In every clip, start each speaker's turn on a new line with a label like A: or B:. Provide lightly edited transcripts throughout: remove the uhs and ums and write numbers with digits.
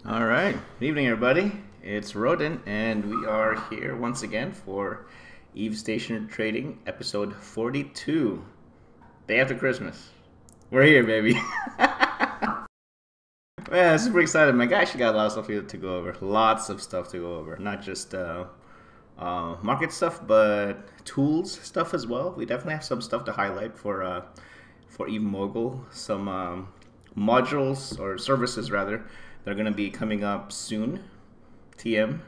A: All right. Good evening, everybody. It's Rodin, and we are here once again for Eve Station Trading, episode 42. Day after Christmas. We're here, baby. Yeah, super excited, man. I actually got a lot of stuff to go over. Lots of stuff to go over. Not just market stuff, but tools stuff as well. We definitely have some stuff to highlight for Eve Mogul. Some modules or services rather that are going to be coming up soon. TM.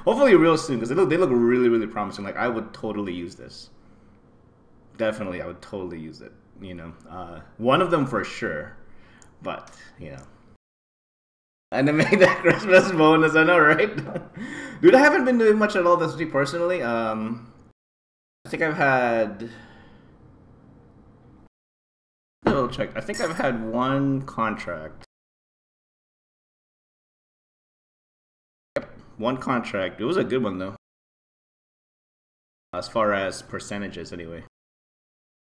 A: Hopefully real soon because they look really promising. Like I would totally use this. Definitely, I would totally use it. One of them for sure. But and to make that Christmas bonus, I know, right? Dude, I haven't been doing much at all this week personally. I think I've had. Double check. I think I've had one contract. Yep, one contract. It was a good one though. As far as percentages, anyway.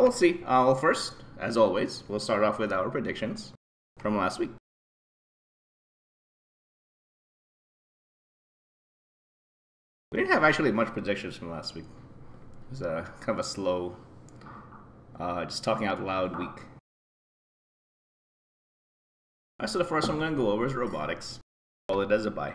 A: We'll see. Well, first, as always, we'll start off with our predictions from last week. We didn't have actually much predictions from last week. It was kind of a slow, just talking out loud week. Alright, so the first one I'm going to go over is robotics. Call it as a buy.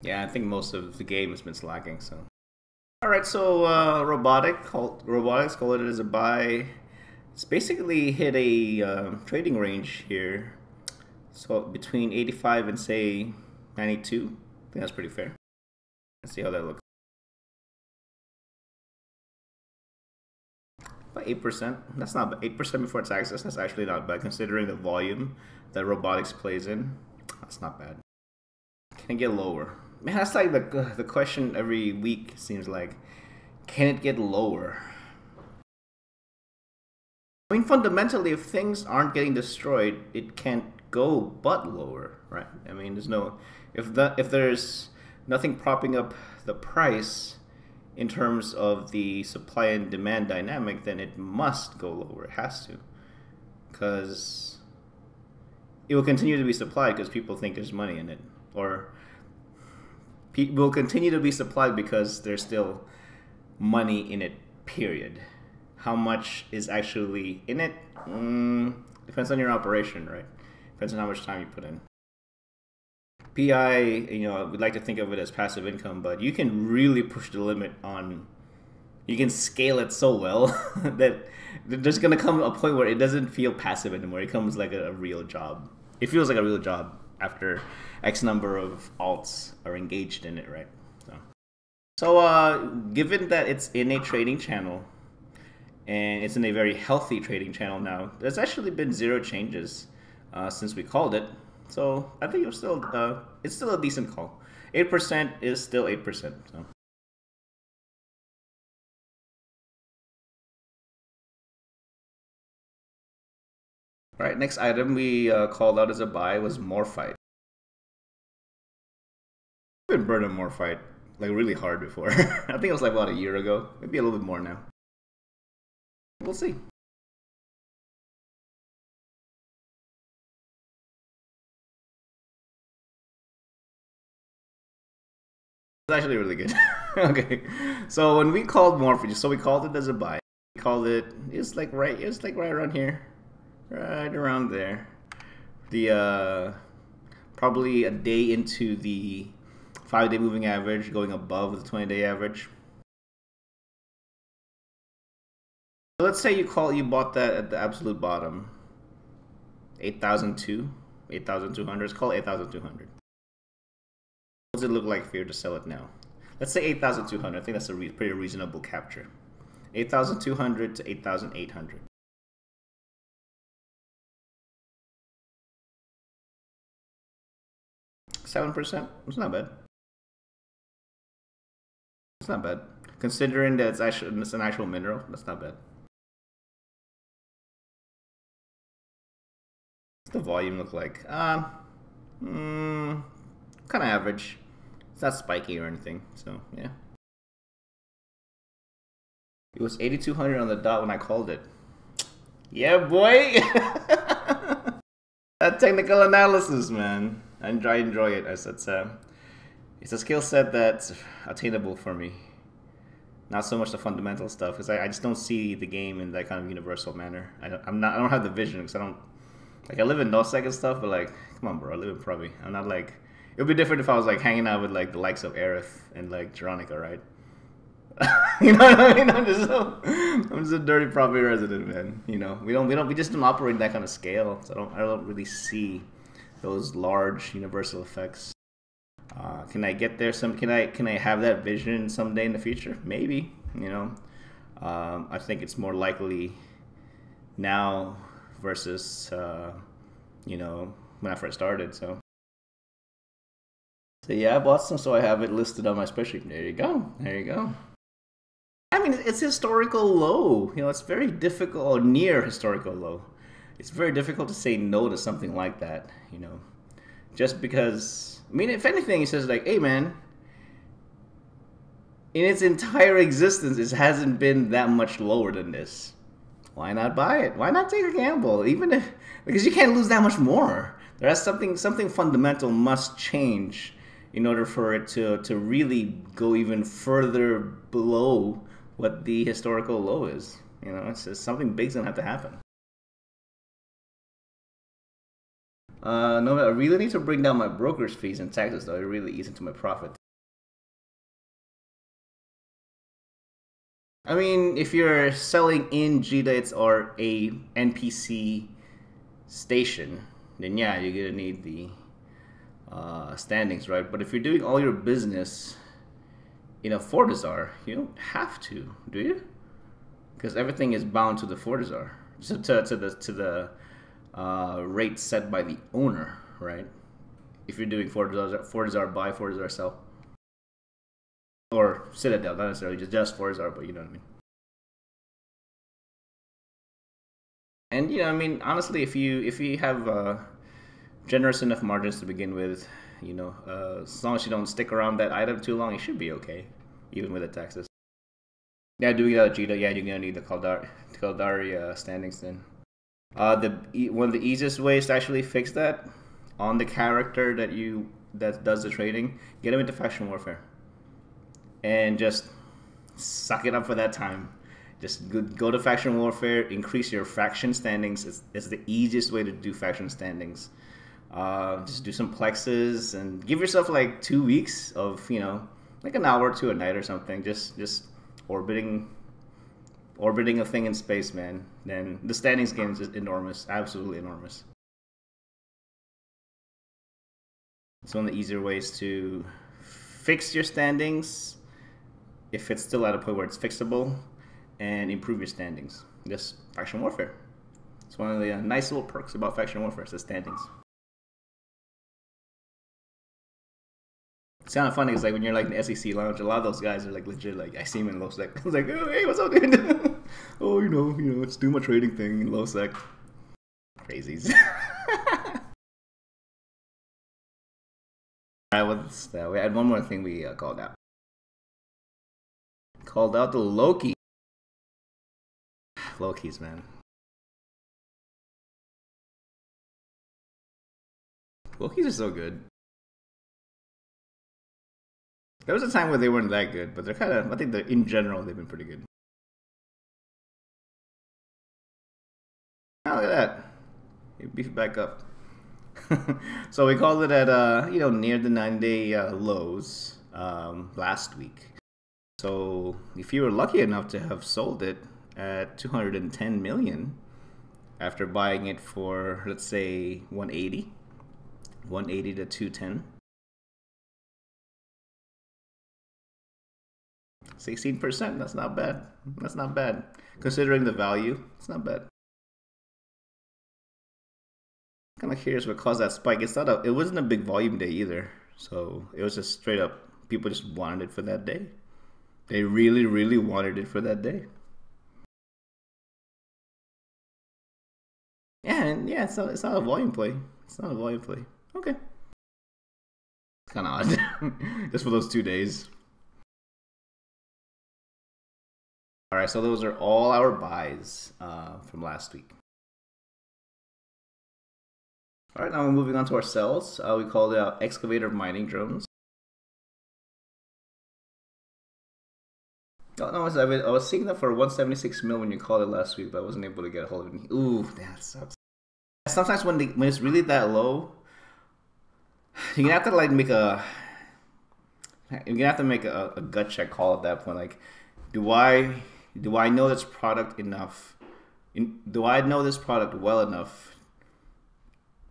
A: Yeah, I think most of the game has been slacking, so. Alright, so robotics, call it as a buy. It's basically hit a trading range here. So between 85 and say 92. I think that's pretty fair. Let's see how that looks. About 8%. That's not bad. 8% before taxes. That's actually not bad considering the volume that robotics plays in. That's not bad. Can it get lower? Man, that's like the question every week seems like. Can it get lower? I mean, fundamentally, if things aren't getting destroyed, it can't go but lower, right? I mean, if there's nothing propping up the price in terms of the supply and demand dynamic, then it must go lower. It has to, because it will continue to be supplied because people think there's money in it, or will continue to be supplied because there's still money in it, period. How much is actually in it? Depends on your operation, right? Depends on how much time you put in. PI, we'd like to think of it as passive income, but you can really push the limit on, you can scale it so well that there's going to come a point where it doesn't feel passive anymore. It becomes like a real job. It feels like a real job after X number of alts are engaged in it, right? So given that it's in a trading channel, and it's in a very healthy trading channel now, there's actually been zero changes since we called it. So I think it's still a decent call. 8% is still 8%. So. All right, next item we called out as a buy was Morphite. I've been burning Morphite like really hard before. I think it was like about a year ago, maybe a little bit more now. We'll see. It's actually really good. Okay, so when we called Morphite, so we called it as a buy. We called it's like right around here, right around there. The probably a day into the 5-day moving average, going above the 20-day average. So let's say you bought that at the absolute bottom, 8,002, 8,200. Let's call it 8,200. What does it look like for you to sell it now? Let's say 8,200. I think that's a pretty reasonable capture. 8,200 to 8,800. 7%. It's not bad. It's not bad. Considering that it's an actual mineral, that's not bad. What's the volume look like? Kind kind of average. It's not spiky or anything, so yeah. It was 8,200 on the dot when I called it. Yeah, boy! That technical analysis, man. I enjoy it. It's a skill set that's attainable for me. Not so much the fundamental stuff, because I just don't see the game in that kind of universal manner. I don't have the vision, because I live in NoSec and stuff, but like, come on, bro, I live in Provi. I'm not like, it would be different if I was like hanging out with like the likes of Aerith and like Veronica, right? You know what I mean? I'm just a dirty Provi resident, man. You know, we just don't operate in that kind of scale, so I don't really see those large universal effects. Can I get there? Can I have that vision someday in the future? Maybe. You know, I think it's more likely now versus you know, when I first started. So yeah, I bought some, so I have it listed on my spreadsheet. There you go. There you go. I mean, it's historical low. You know, it's very difficult, or near historical low. It's very difficult to say no to something like that. You know, just because. I mean, if anything, he says like, "Hey, man, in its entire existence, it hasn't been that much lower than this. Why not buy it? Why not take a gamble? Even if, because you can't lose that much more. There's something fundamental must change in order for it to really go even further below what the historical low is. You know, it's just something big's gonna have to happen. No, I really need to bring down my broker's fees and taxes, though. It really eats into my profit. I mean, if you're selling in GDATs or a NPC station, then yeah, you're gonna need the standings, right? But if you're doing all your business in a Fortizar, you don't have to, do you? Because everything is bound to the Fortizar, to the rate set by the owner, right? If you're doing Fortizar buy, Fortizar sell, or Citadel, not necessarily just Fortizar, but you know what I mean. And you know, I mean, honestly, if you have generous enough margins to begin with, you know, as long as you don't stick around that item too long, you should be okay, even with the taxes. Yeah, doing that Jita, yeah, you're gonna need the Kaldari standings then. One of the easiest ways to actually fix that on the character that does the trading, get him into faction warfare, and just suck it up for that time. Just go to faction warfare, increase your faction standings. It's the easiest way to do faction standings. Just do some plexes and give yourself like 2 weeks of, you know, like an hour to a night or something. Just orbiting a thing in space, man. Then the standings game is just enormous, absolutely enormous. It's one of the easier ways to fix your standings if it's still at a point where it's fixable, and improve your standings. Just faction warfare. It's one of the nice little perks about faction warfare. It's the standings. It's kind of funny. It's like when you're like in the SEC lounge, a lot of those guys are like legit. Like I see them in low sec. I was like, oh, hey, what's up, dude? Oh, you know, it's do my trading thing in low sec. Crazies. All right, what's that? We had one more thing we called out. Called out the Loki. Lokis, man. Lokis are so good. There was a time where they weren't that good, but they're kind of, I think that in general they've been pretty good. Oh, look at that. It beefed back up. So we called it at, you know, near the 9-day lows last week. So if you were lucky enough to have sold it at 210 million after buying it for, let's say, 180 to 210, 16%. That's not bad. That's not bad considering the value. It's not bad. Kind of curious what caused that spike. It wasn't a big volume day either, so it was just straight up people just wanted it for that day. They really, really wanted it for that day. Yeah, and yeah, it's not a volume play. It's not a volume play. Okay. Kind of odd. Just for those 2 days. Alright, so those are all our buys from last week. Alright, now we're moving on to our sells. We called it excavator mining drones. Oh, no, I was seeing that for 176 mil when you called it last week, but I wasn't able to get a hold of it. Ooh, that sucks. Sometimes when it's really that low, you're gonna have to like make a gut check call at that point. Like, do I know this product enough? Do I know this product well enough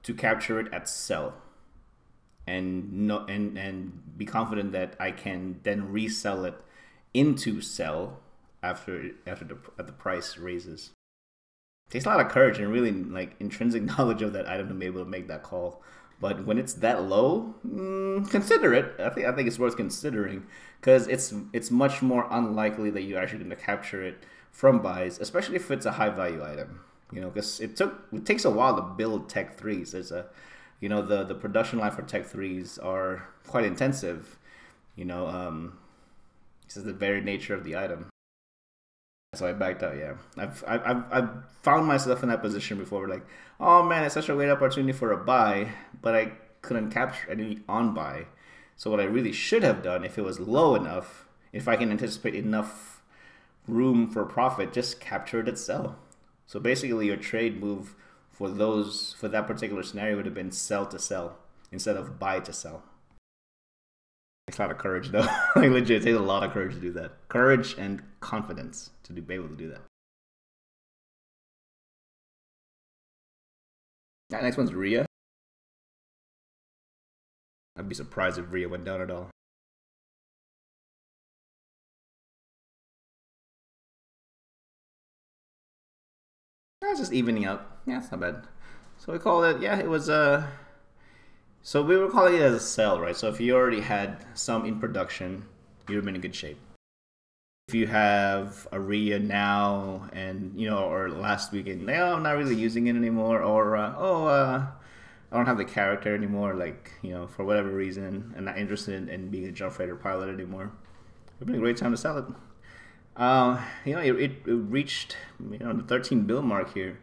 A: to capture it at sell, and be confident that I can then resell it into sell after the price raises? It takes a lot of courage and really like intrinsic knowledge of that item to be able to make that call. But when it's that low, consider it. I think it's worth considering, because it's much more unlikely that you're actually going to capture it from buys, especially if it's a high value item. You know, because it takes a while to build Tech 3s. There's the production line for Tech 3s are quite intensive. You know, this is the very nature of the item. So I backed out. Yeah, I've found myself in that position before. Like, oh man, it's such a great opportunity for a buy, but I couldn't capture any on buy. So what I really should have done, if it was low enough, if I can anticipate enough room for profit, just capture it at sell. So basically, your trade move for that particular scenario would have been sell to sell instead of buy to sell. It's a lot of courage, though. Like, legit, it takes a lot of courage to do that. Courage and confidence to be able to do that. That next one's Rhea. I'd be surprised if Rhea went down at all. That's just evening out. Yeah, it's not bad. So we call it, yeah, it was so we were calling it as a sell, right? So if you already had some in production, you'd have been in good shape. If you have a Rhea now, and or last weekend, no, I'm not really using it anymore, or I don't have the character anymore, like, for whatever reason, and not interested in being a jump freighter pilot anymore, it'd been a great time to sell it. It reached the 13 bill mark here.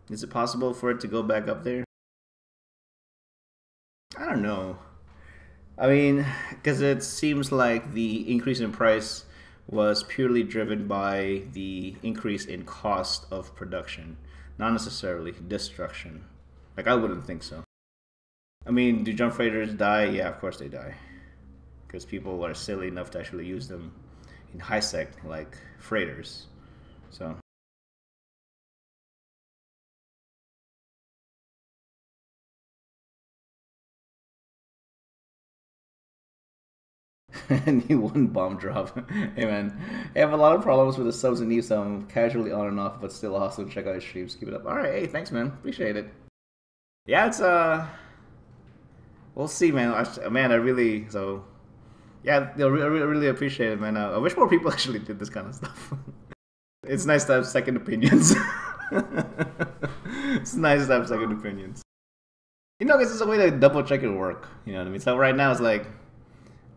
A: Is it possible for it to go back up there? I don't know. I mean, because it seems like the increase in price was purely driven by the increase in cost of production, not necessarily destruction. Like, I wouldn't think so. I mean, do jump freighters die? Yeah, of course they die, because people are silly enough to actually use them in high sec like freighters. So new one bomb drop. Hey man, I have a lot of problems with the subs and Eve, so I'm casually on and off, but still awesome. Check out your streams, keep it up. All right, hey, thanks man, appreciate it. Yeah, it's we'll see, man. I really, so yeah, I really appreciate it, man. I wish more people actually did this kind of stuff. It's nice to have second opinions. It's nice to have second opinions. Because it's a way to double check your work. You know what I mean? So right now it's like,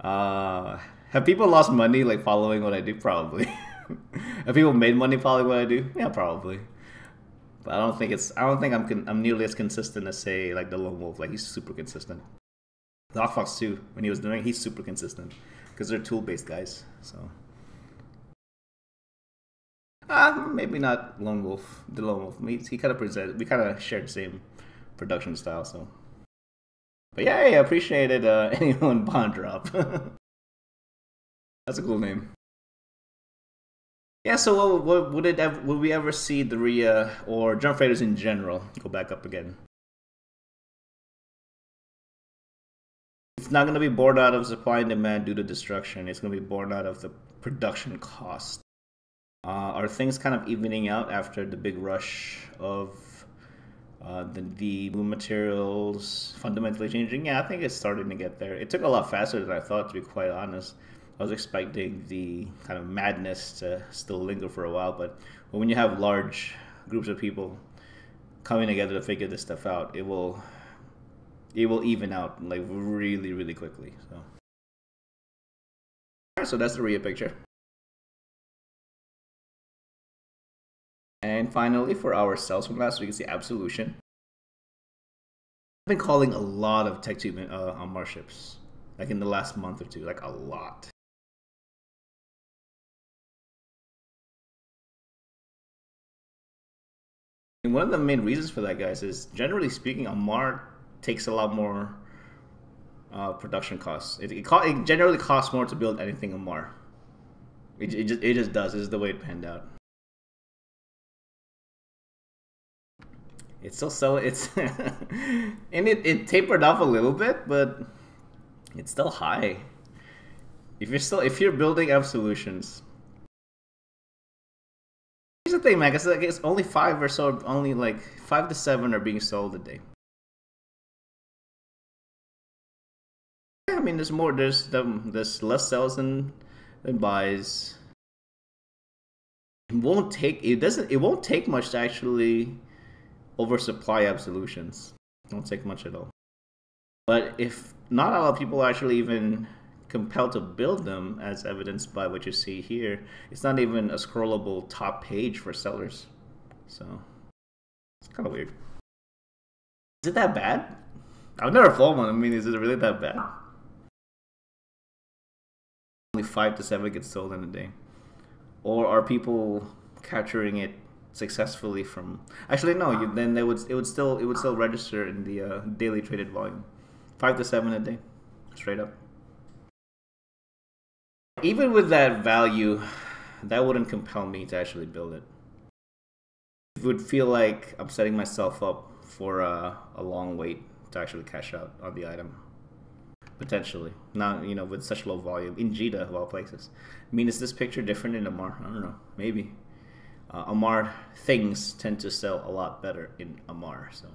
A: have people lost money like following what I do? Probably. Have people made money following what I do? Yeah, probably. But I don't think I'm nearly as consistent as, say, like the Lone Wolf. Like, he's super consistent. The Fox too, when he was doing it, he's super consistent because they're tool-based guys. So maybe not Lone Wolf. The Lone Wolf, he kind of presented. We kind of shared the same production style. So, but yeah, I appreciated anyone bond drop. That's a cool name. Yeah. So, would we ever see the Rhea or jump freighters in general go back up again? It's not going to be born out of supply and demand due to destruction. It's going to be born out of the production cost. Are things kind of evening out after the big rush of the new materials fundamentally changing? Yeah, I think it's starting to get there. It took a lot faster than I thought, to be quite honest. I was expecting the kind of madness to still linger for a while, but when you have large groups of people coming together to figure this stuff out, it will it will even out like really, really quickly. So, alright, so that's the rear picture. And finally, for our cells from last week, it's the Absolution. I've been calling a lot of TechTube Amarr ships, like in the last month or two, like a lot. And one of the main reasons for that, guys, is generally speaking, Amarr takes a lot more production costs. It generally costs more to build anything Amarr. It just does. This is the way it panned out. It's still so it's and it tapered off a little bit, but it's still high. If you're building Absolutions. Here's the thing, man. It's only 5 or so, only like 5 to 7 are being sold a day. Yeah, I mean, there's more. There's less sells than buys. It won't take much to actually oversupply Absolutions. It won't take much at all. But if not a lot of people are actually even compelled to build them, as evidenced by what you see here, it's not even a scrollable top page for sellers. So it's kind of weird. Is it that bad? I've never flown one. I mean, is it really that bad? Only 5 to 7 get sold in a day. Or are people capturing it successfully from? Actually, no. Then it would still register in the daily traded volume. 5 to 7 a day, straight up. Even with that value, that wouldn't compel me to actually build it. It would feel like I'm setting myself up for a long wait to actually cash out on the item. Potentially. Not, with such low volume. In Jita, of all places. I mean, is this picture different in Amarr? I don't know. Maybe. Amarr things tend to sell a lot better in Amarr, so.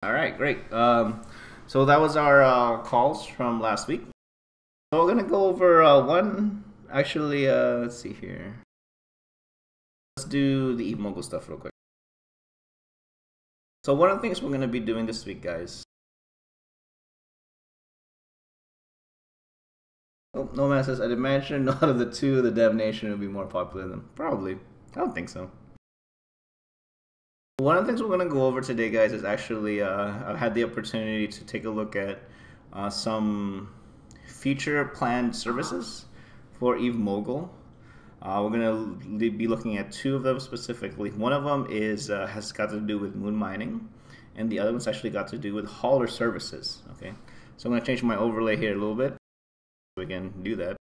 A: All right, great. So that was our calls from last week. So we're gonna go over one. Actually, let's see here. Let's do the Eve Mogul stuff real quick. So one of the things we're gonna be doing this week, guys. Oh, No Man says, I'd imagine out of the two, the Dev Nation would be more popular than probably. I don't think so. One of the things we're going to go over today, guys, is actually I've had the opportunity to take a look at some future planned services for Eve Mogul. We're going to be looking at 2 of them specifically. One of them has got to do with moon mining, and the other one's actually got to do with hauler services. Okay, so I'm going to change my overlay here a little bit so we can do that.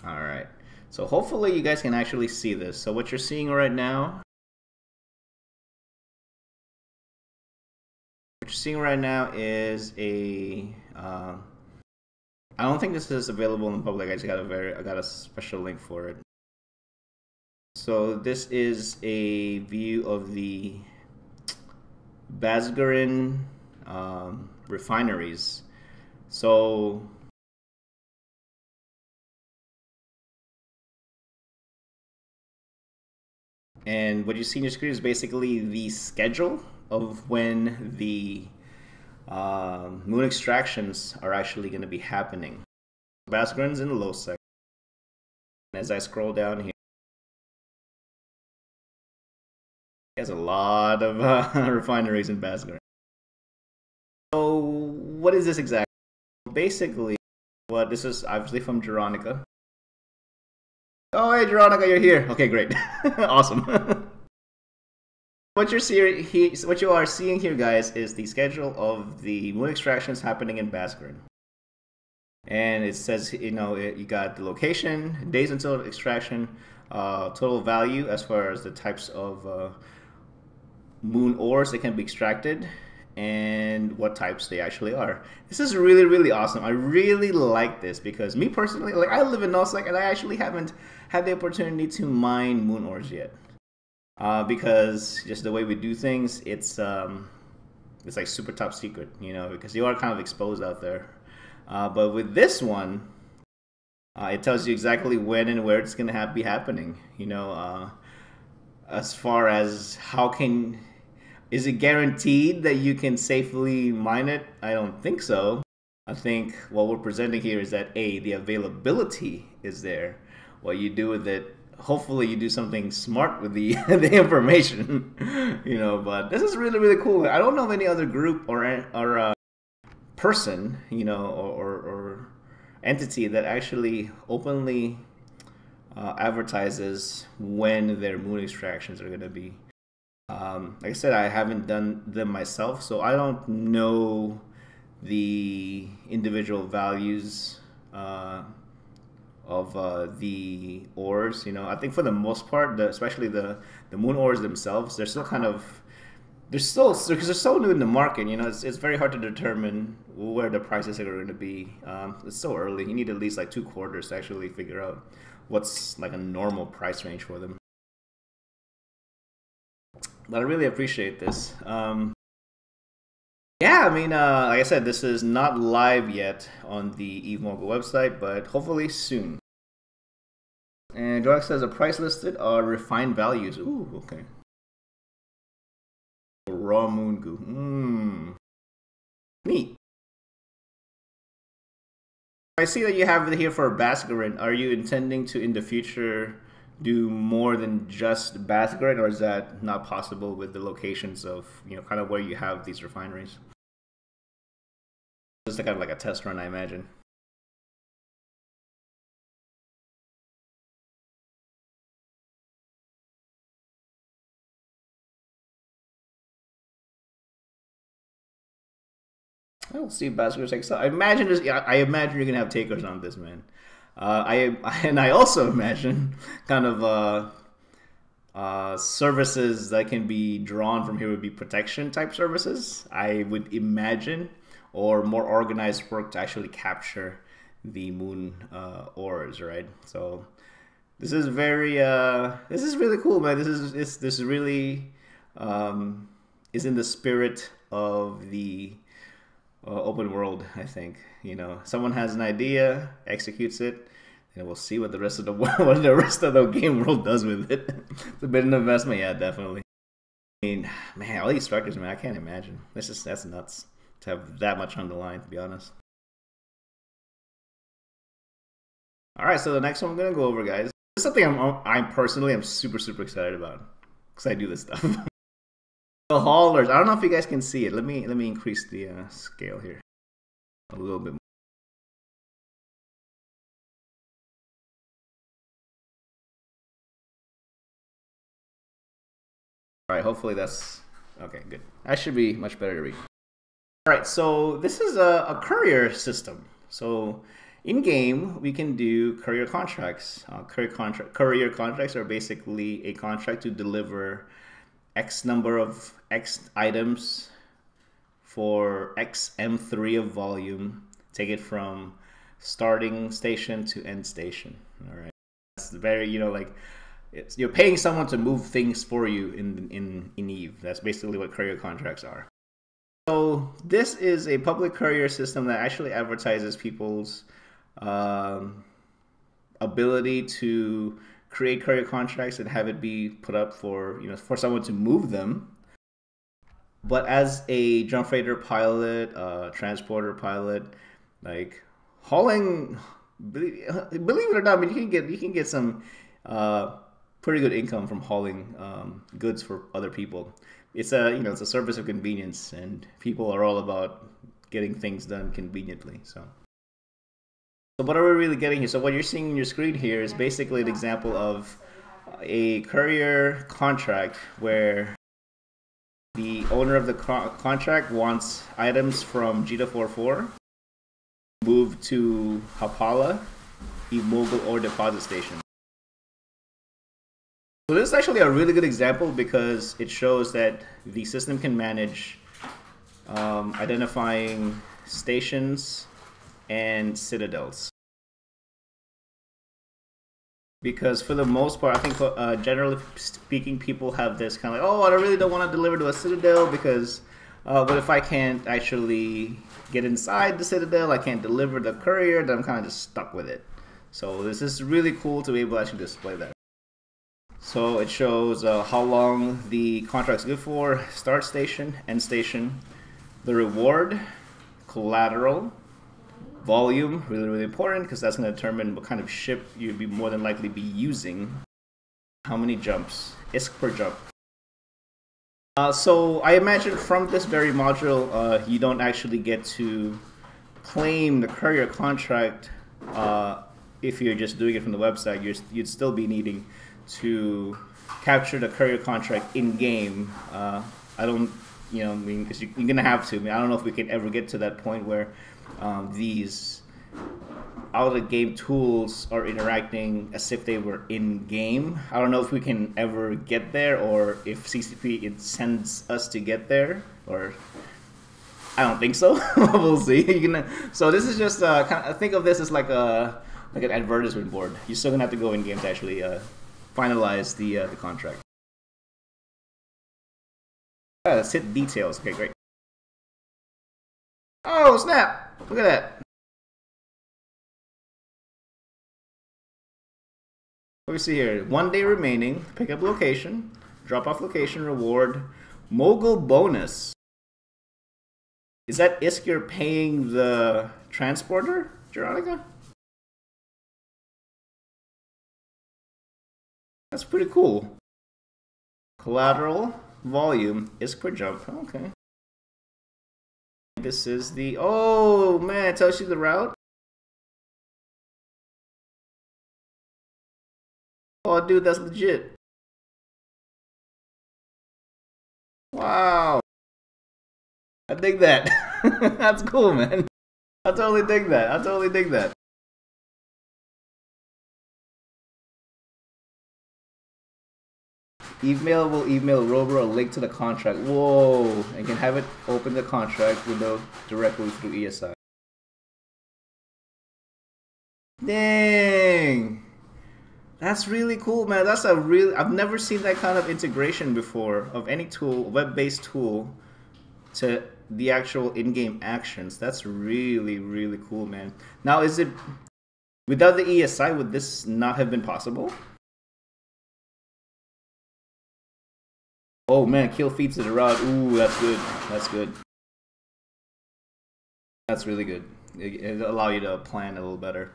A: All right, so hopefully you guys can actually see this. So what you're seeing right now, is a. I don't think this is available in public. I got a special link for it. So this is a view of the Basgarin refineries. So. And what you see on your screen is basically the schedule of when the moon extractions are actually going to be happening. Basgarin's in the low section. As I scroll down here, there's a lot of refineries in Basgarin. So what is this exactly? Basically, this is obviously from Jeronica. Oh, hey, Jeronica, you're here. Okay, great. Awesome. What you are seeing here, guys, is the schedule of the moon extractions happening in Basgarin. And it says, you got the location, days until extraction, total value as far as the types of moon ores that can be extracted, and what types they actually are. This is really, really awesome. I really like this because me personally, I live in Nosek and I actually haven't had the opportunity to mine moon ores yet. because just the way we do things, it's like super top secret, you know, because you are kind of exposed out there. But with this one, it tells you exactly when and where it's going to be happening, you know. As far as is it guaranteed that you can safely mine it? I don't think so. I think what we're presenting here is that the availability is there. What you do with it, hopefully you do something smart with the the information, you know. But this is really, really cool. I don't know of any other group or person, you know, or entity that actually openly advertises when their moon extractions are going to be. Like I said, I haven't done them myself, so I don't know the individual values of the ores. You know, I think for the most part, especially the moon ores themselves, they're still kind of because they're so new in the market. You know, it's very hard to determine where the prices are going to be. It's so early. You need at least like 2 quarters to actually figure out what's like a normal price range for them. But I really appreciate this. Yeah, I mean, like I said, this is not live yet on the Eve Mogul website, but hopefully soon. And Joak says the price listed are refined values. Ooh, okay. Raw moon goo. Neat. I see that you have it here for Bascarin. Are you intending to, in the future, do more than just Bascarin, or is that not possible with the locations of, you know, kind of where you have these refineries? Just kind of like a test run, I imagine. I don't see Bascarin's like so. I imagine you're gonna have takers on this, man. I also imagine kind of services that can be drawn from here would be protection type services, I would imagine, or more organized work to actually capture the moon ores, right? So this is this is really cool, man. This really is in the spirit of the open world, I think. You know, someone has an idea, executes it, and we'll see what the rest of the what the rest of the game world does with it. It's a bit of an investment, yeah, definitely. I mean, man, all these structures, man, I can't imagine. That's nuts to have that much on the line, to be honest. All right, so the next one I'm gonna go over, guys. This is something I'm personally super excited about because I do this stuff. The haulers. I don't know if you guys can see it. Let me increase the scale here a little bit more. All right, hopefully that's okay. Good. That should be much better to read. All right, so this is a courier system. So in game, we can do courier contracts. Courier contracts are basically a contract to deliver X number of X items for X M3 of volume. Take it from starting station to end station. All right, that's very, you know, like you're paying someone to move things for you in Eve. That's basically what courier contracts are. So this is a public courier system that actually advertises people's ability to create courier contracts and have it be put up for, you know, for someone to move them. But as a jump freighter pilot, transporter pilot, like hauling, believe it or not, I mean, you can get some pretty good income from hauling goods for other people. It's it's a service of convenience, and people are all about getting things done conveniently. So what are we really getting here? So what you're seeing on your screen here is basically an example of a courier contract where the owner of the contract wants items from Jita 44 moved to Hapala, Eve Mogul, or deposit station. So this is actually a really good example because it shows that the system can manage identifying stations and citadels. Because for the most part, I think generally speaking, people have this kind of like, oh, I really don't want to deliver to a citadel because what if I can't actually get inside the citadel? I can't deliver the courier, then I'm kind of just stuck with it. So this is really cool to be able to actually display that. So it shows how long the contract's good for, start station, end station, the reward, collateral, volume, really, really important because that's going to determine what kind of ship you'd be more than likely be using. How many jumps? ISK per jump. So I imagine from this very module, you don't actually get to claim the courier contract if you're just doing it from the website. You'd still be needing to capture the courier contract in game. I don't, I mean, because you're gonna have to. I mean, I don't know if we can ever get to that point where these out-of-game tools are interacting as if they were in-game. I don't know if we can ever get there, or if CCP sends us to get there, or I don't think so. We'll see. So this is just kind of, think of this as like an advertisement board. You're still gonna have to go in-game to actually finalize the contract. Let's hit details. Okay, great. Oh snap! Look at that. What do we see here? 1 day remaining. Pick up location. Drop off location. Reward. Mogul bonus. Is that ISK you're paying the transporter, Jeronica? That's pretty cool. Collateral. Volume. ISK per jump. Okay. This is the... Oh, man. It tells you the route. Oh, dude, that's legit. Wow. I dig that. That's cool, man. I totally dig that. I totally dig that. Email will email Rover a link to the contract. Whoa. And can have it open the contract window directly through ESI. Dang. That's really cool, man. That's a really... I've never seen that kind of integration before of any tool, web-based tool, to the actual in-game actions. That's really, really cool, man. Now, is it... Without the ESI, would this not have been possible? Oh, man. Kill feeds to the route. Ooh, that's good. That's good. That's really good. It'll allow you to plan a little better.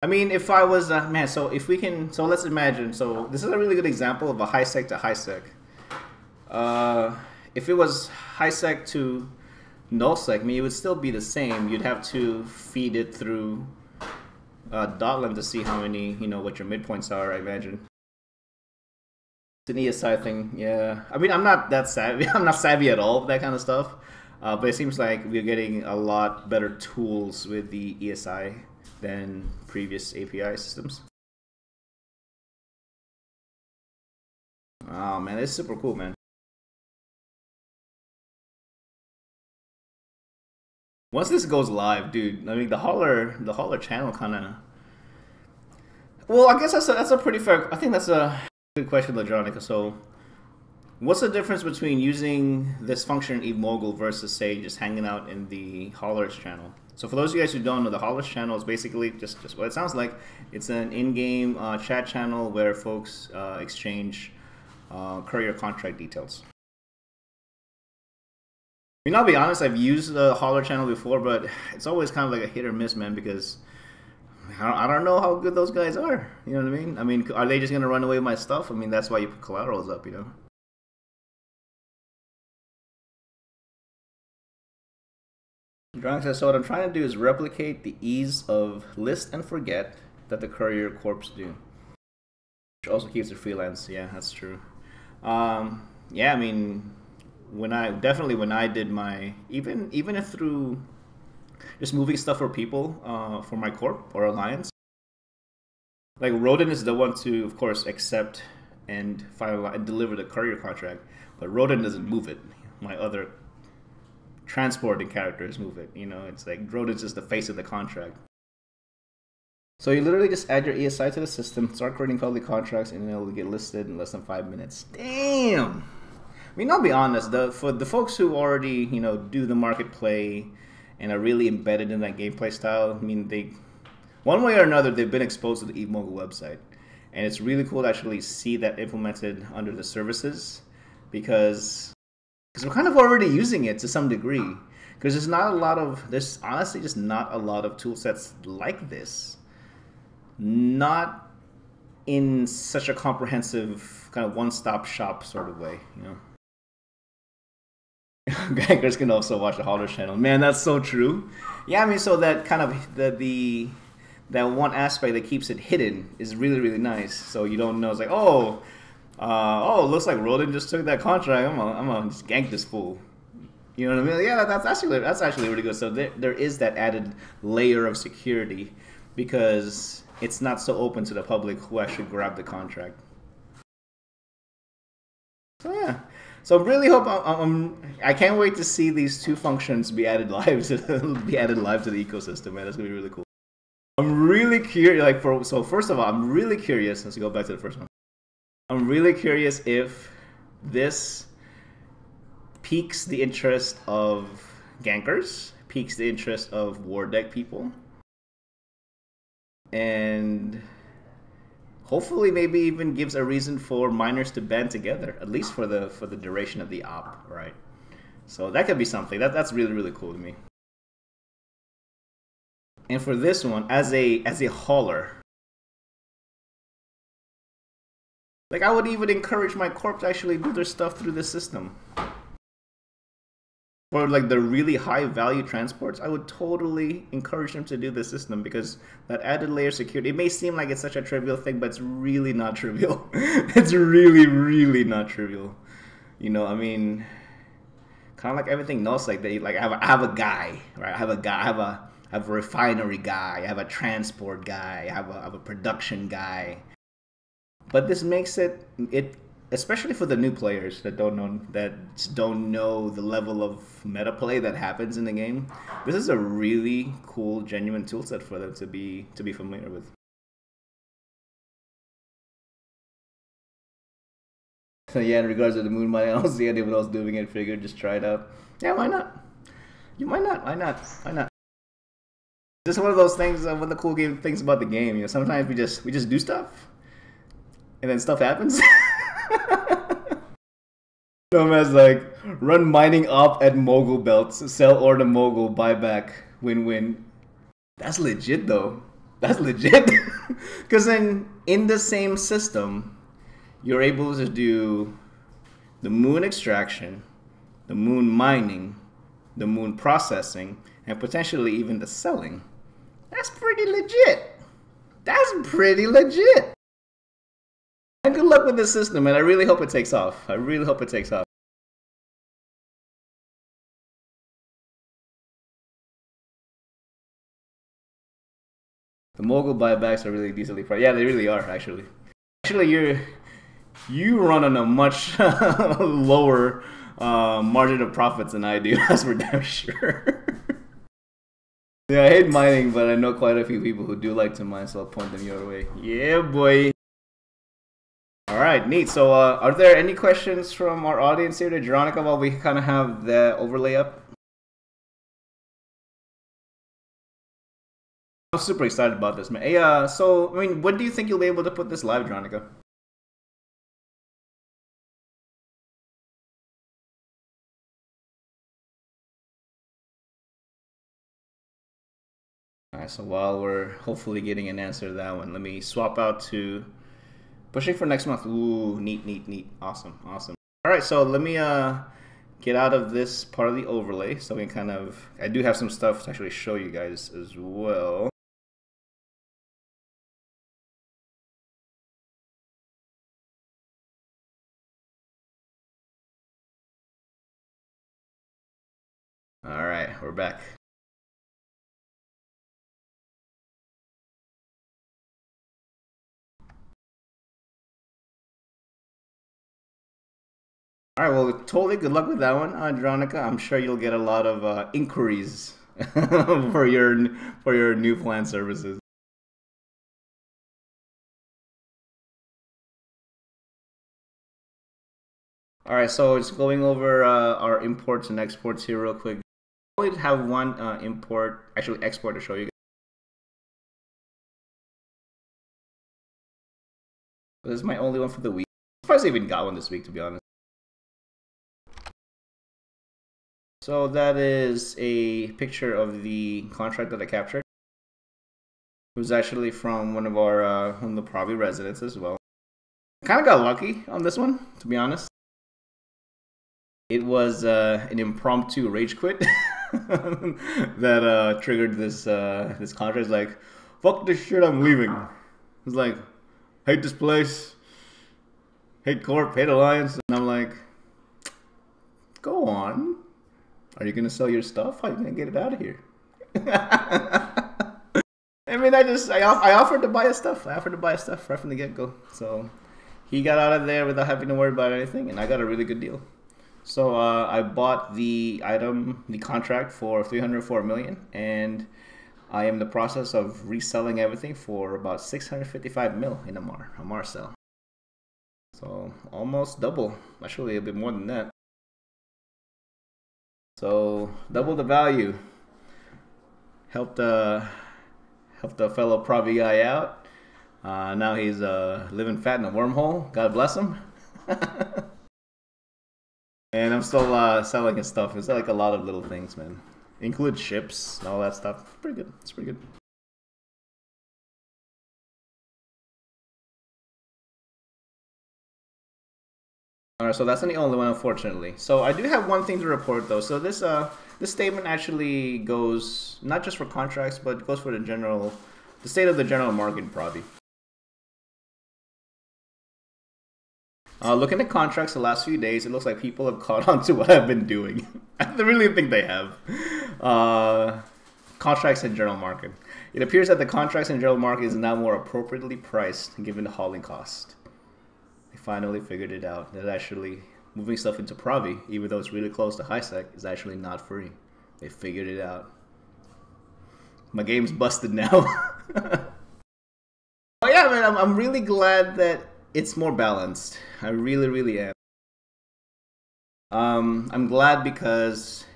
A: I mean, if I was, man, so if we can, so let's imagine, so this is a really good example of a high sec to high sec. If it was high sec to null sec, I mean, it would still be the same. You'd have to feed it through Dotland to see how many, what your midpoints are, I imagine. It's an ESI thing, yeah. I mean, I'm not that savvy. I'm not savvy at all with that kind of stuff. But it seems like we're getting a lot better tools with the ESI than previous API systems. Oh man, it's super cool, man. Once this goes live, dude, I mean the hauler channel kind of. Well, I guess that's a pretty fair. I think that's a good question, Ladronica. So, what's the difference between using this function in Eve Mogul versus, say, just hanging out in the haulers channel? So for those of you guys who don't know, the haulers channel is basically just what it sounds like. It's an in-game chat channel where folks exchange courier contract details. I mean, I'll be honest, I've used the hauler channel before, but it's always kind of like a hit or miss, man, because I don't know how good those guys are. You know what I mean? I mean, are they just going to run away with my stuff? I mean, that's why you put collaterals up, Drunk says, so what I'm trying to do is replicate the ease of list and forget that the courier corps do. Which also keeps it freelance. Yeah, that's true. Yeah, I mean, when I did my, even if through just moving stuff for people for my corp or alliance, like Rodin is the one to, of course, accept and finalize and deliver the courier contract, but Rodin doesn't move it. My other transporting characters move it. It's like Rodin's just the face of the contract. So you literally just add your ESI to the system, start creating public contracts, and it'll get listed in less than 5 minutes. Damn! I mean, I'll be honest, for the folks who already, do the market play and are really embedded in that gameplay style, I mean, one way or another, they've been exposed to the Eve Mogul website. And it's really cool to actually see that implemented under the services because we're kind of already using it to some degree. Because there's honestly just not a lot of tool sets like this. Not in such a comprehensive kind of one-stop shop sort of way, Gankers can also watch the Holler channel. Man, that's so true. Yeah, I mean, so that kind of that one aspect that keeps it hidden is really, really nice. So you don't know. It's like, it looks like Roden just took that contract. I'm gonna just gank this fool. You know what I mean? Yeah, that's actually really good. So there is that added layer of security because it's not so open to the public who actually grab the contract. So yeah. So really hope I can't wait to see these two functions be added live to the ecosystem, man. That's gonna be really cool. I'm really curious. So first of all, I'm really curious. Let's go back to the first one. I'm really curious if this piques the interest of gankers, piques the interest of war deck people, and hopefully maybe even gives a reason for miners to band together, at least for the duration of the op, right? So that could be something. That's really, really cool to me. And for this one, as a hauler, like I would even encourage my corp to actually do their stuff through the system. For like the really high value transports, I would totally encourage them to do the system because that added layer of security, it may seem like it's such a trivial thing, but it's really not trivial. It's really, really not trivial. I mean, kind of like everything else, like I have a guy, right? I have a refinery guy, I have a transport guy, I have a production guy. But this makes it especially for the new players that don't know the level of meta play that happens in the game. This is a really cool, genuine toolset for them to be familiar with. So yeah, in regards to the moon mining, I don't see anyone else doing it. Figured just try it out. Yeah, why not? Why not? Why not? Just one of those things. One of the cool things about the game. Sometimes we just do stuff, and then stuff happens. Nomad's like, run mining op at Mogul belts, sell ore to Mogul, buy back, win-win. That's legit though. That's legit. Because then in the same system, you're able to do the moon extraction, the moon mining, the moon processing, and potentially even the selling. That's pretty legit. That's pretty legit. And good luck with this system, and I really hope it takes off. I really hope it takes off. The Mogul buybacks are really decently priced. Yeah, they really are, actually. Actually, you run on a much lower margin of profits than I do, that's for damn sure. Yeah, I hate mining, but I know quite a few people who do like to mine, so I'll point them your way. Yeah, boy. Alright, neat. So, are there any questions from our audience here to Jeronica while we kind of have the overlay up? I'm super excited about this, man. Hey, so, I mean, when do you think you'll be able to put this live, Jeronica? Alright, so while we're hopefully getting an answer to that one, let me swap out to pushing for next month. Ooh, neat. Awesome. Alright, so let me get out of this part of the overlay so we can kind of, I do have some stuff to actually show you guys as well. Alright, we're back. Alright, well, totally good luck with that one, Jeronica. I'm sure you'll get a lot of inquiries for your new plan services. All right, so it's going over our imports and exports here real quick. I only have one export to show you guys. This is my only one for the week. I'm surprised I even got one this week, to be honest. So that is a picture of the contract that I captured. It was actually from one of the Provi residents as well. Kind of got lucky on this one, to be honest. It was an impromptu rage quit that triggered this contract. It's like, fuck this shit, I'm leaving. It's like, hate this place, hate Corp, hate Alliance, and I'm like, go on. Are you gonna sell your stuff? How are you gonna get it out of here? I mean, I offered to buy his stuff. I offered to buy his stuff right from the get-go. So he got out of there without having to worry about anything, and I got a really good deal. So I bought the contract for $304 million, and I am in the process of reselling everything for about $655 mil in Amar sell. So almost double, actually a bit more than that. So double the value. Helped a fellow Provi guy out. Now he's living fat in a wormhole. God bless him. And I'm still selling his stuff. It's like a lot of little things, man. Include ships and all that stuff. It's pretty good. It's pretty good. Alright, so that's not the only one, unfortunately. So I do have one thing to report, though. So this statement actually goes not just for contracts, but it goes for the state of the general market in Provi. Looking at contracts the last few days, it looks like people have caught on to what I've been doing. I really think they have. Contracts in general market. It appears that the contracts in general market is now more appropriately priced given the hauling cost. They finally figured it out. That actually moving stuff into Provi, even though it's really close to high sec, is actually not free. They figured it out. My game's busted now. Oh yeah, man, I'm really glad that it's more balanced. I really, really am. I'm glad because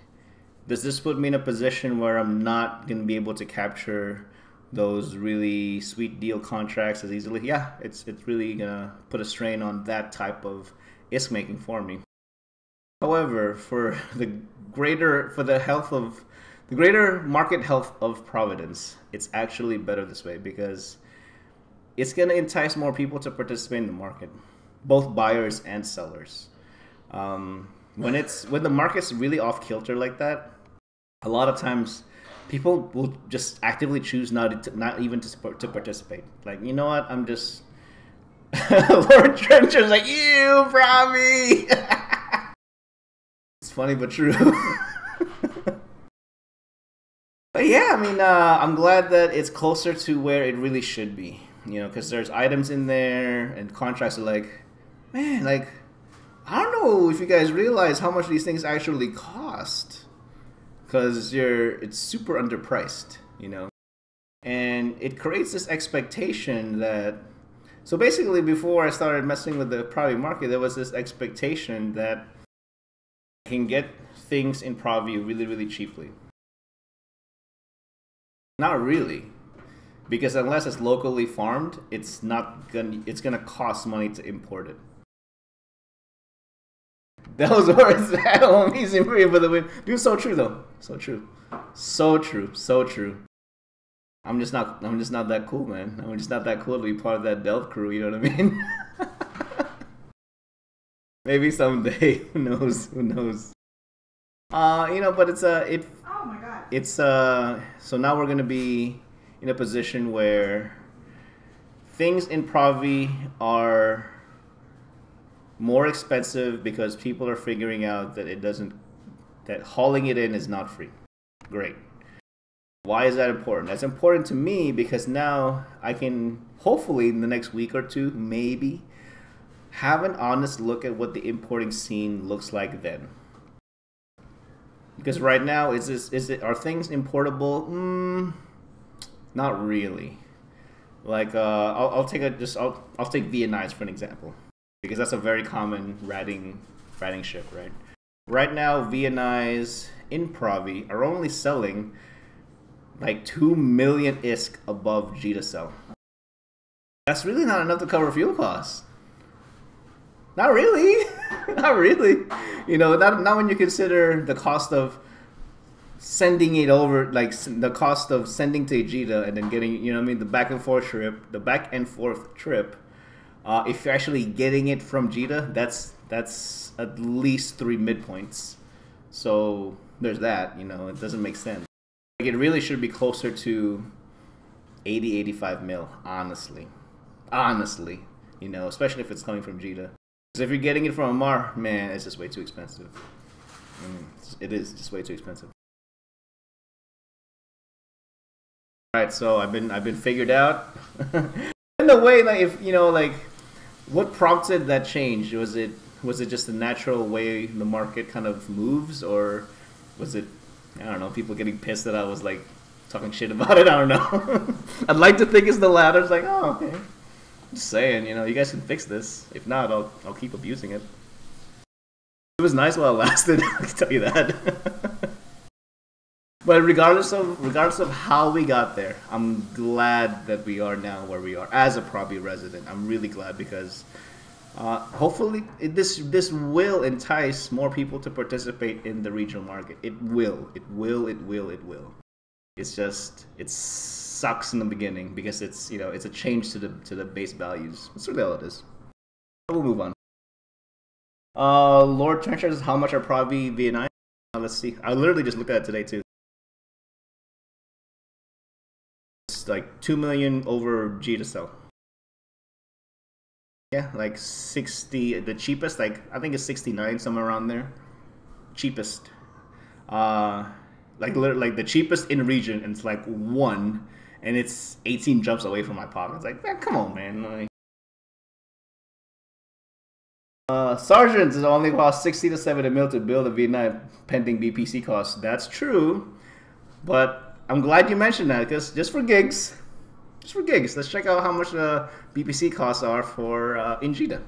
A: does this put me in a position where I'm not going to be able to capture those really sweet deal contracts as easily? Yeah, it's really going to put a strain on that type of ISK making for me. However, for the greater market health of Providence, it's actually better this way because it's going to entice more people to participate in the market, both buyers and sellers. When the market's really off kilter like that, a lot of times people will just actively choose not even to participate. Like, you know what? I'm just Lord Trencher's like, you Provi. It's funny but true. But yeah, I mean, I'm glad that it's closer to where it really should be. You know, because there's items in there and contracts are like, man, like, I don't know if you guys realize how much these things actually cost. Because it's super underpriced, you know. And it creates this expectation that, so basically before I started messing with the Provi market, there was this expectation that I can get things in Provi really, really cheaply. Not really. Because unless it's locally farmed, it's gonna cost money to import it. Those words that amazing for the win. Dude, so true though. So true. So true. So true. I'm just not that cool, man. I'm just not that cool to be part of that Delve crew, you know what I mean? Maybe someday. Who knows? Who knows? You know, but oh my god. It's so now we're gonna be in a position where things in Provi are more expensive because people are figuring out that hauling it in is not free. Great. Why is that important? That's important to me because now I can hopefully in the next week or two, maybe, have an honest look at what the importing scene looks like then. Because right now, are things importable? Not really. Like I'll take Vietnamese for an example, because that's a very common ratting fighting ship, right? Right now, VNIs in Provi are only selling like 2 million ISK above Jita sell. That's really not enough to cover fuel costs. Not really. Not really. You know, not when you consider the cost of sending it over, like the cost of sending to Jita and then getting, you know what I mean, the back and forth trip. If you're actually getting it from Jita, that's at least 3 midpoints. So there's that, you know, it doesn't make sense. Like, it really should be closer to 80, 85 mil, honestly. Honestly, you know, especially if it's coming from Jita. Because if you're getting it from Amar, man, it's just way too expensive. It is just way too expensive. All right, so I've been figured out. In a way, like, if you know, like, what prompted that change? Was it just a natural way the market kind of moves, or was it, I don't know, people getting pissed that I was like talking shit about it? I don't know. I'd like to think it's the latter. It's like, oh, okay. Just saying, you know, you guys can fix this. If not, I'll keep abusing it. It was nice while it lasted. I can tell you that. But regardless of how we got there, I'm glad that we are now where we are as a Provi resident. I'm really glad because hopefully this will entice more people to participate in the regional market. It will. It's just, it sucks in the beginning because it's, you know, it's a change to the base values. That's really all it is. We'll move on. Lord Trencher says, how much are Provi VNI? Let's see. I literally just looked at it today too. It's like 2 million over Jita sell. Yeah, like 60. The cheapest, like I think it's 69, somewhere around there. Cheapest. Like the cheapest in region, and it's like 1, and it's 18 jumps away from my pocket. It's like, man, come on, man. Like, Sergeants is only cost 60 to 70 mil to build a V9 pending BPC costs. That's true, but I'm glad you mentioned that because just for gigs, let's check out how much the BPC costs are for in Jita.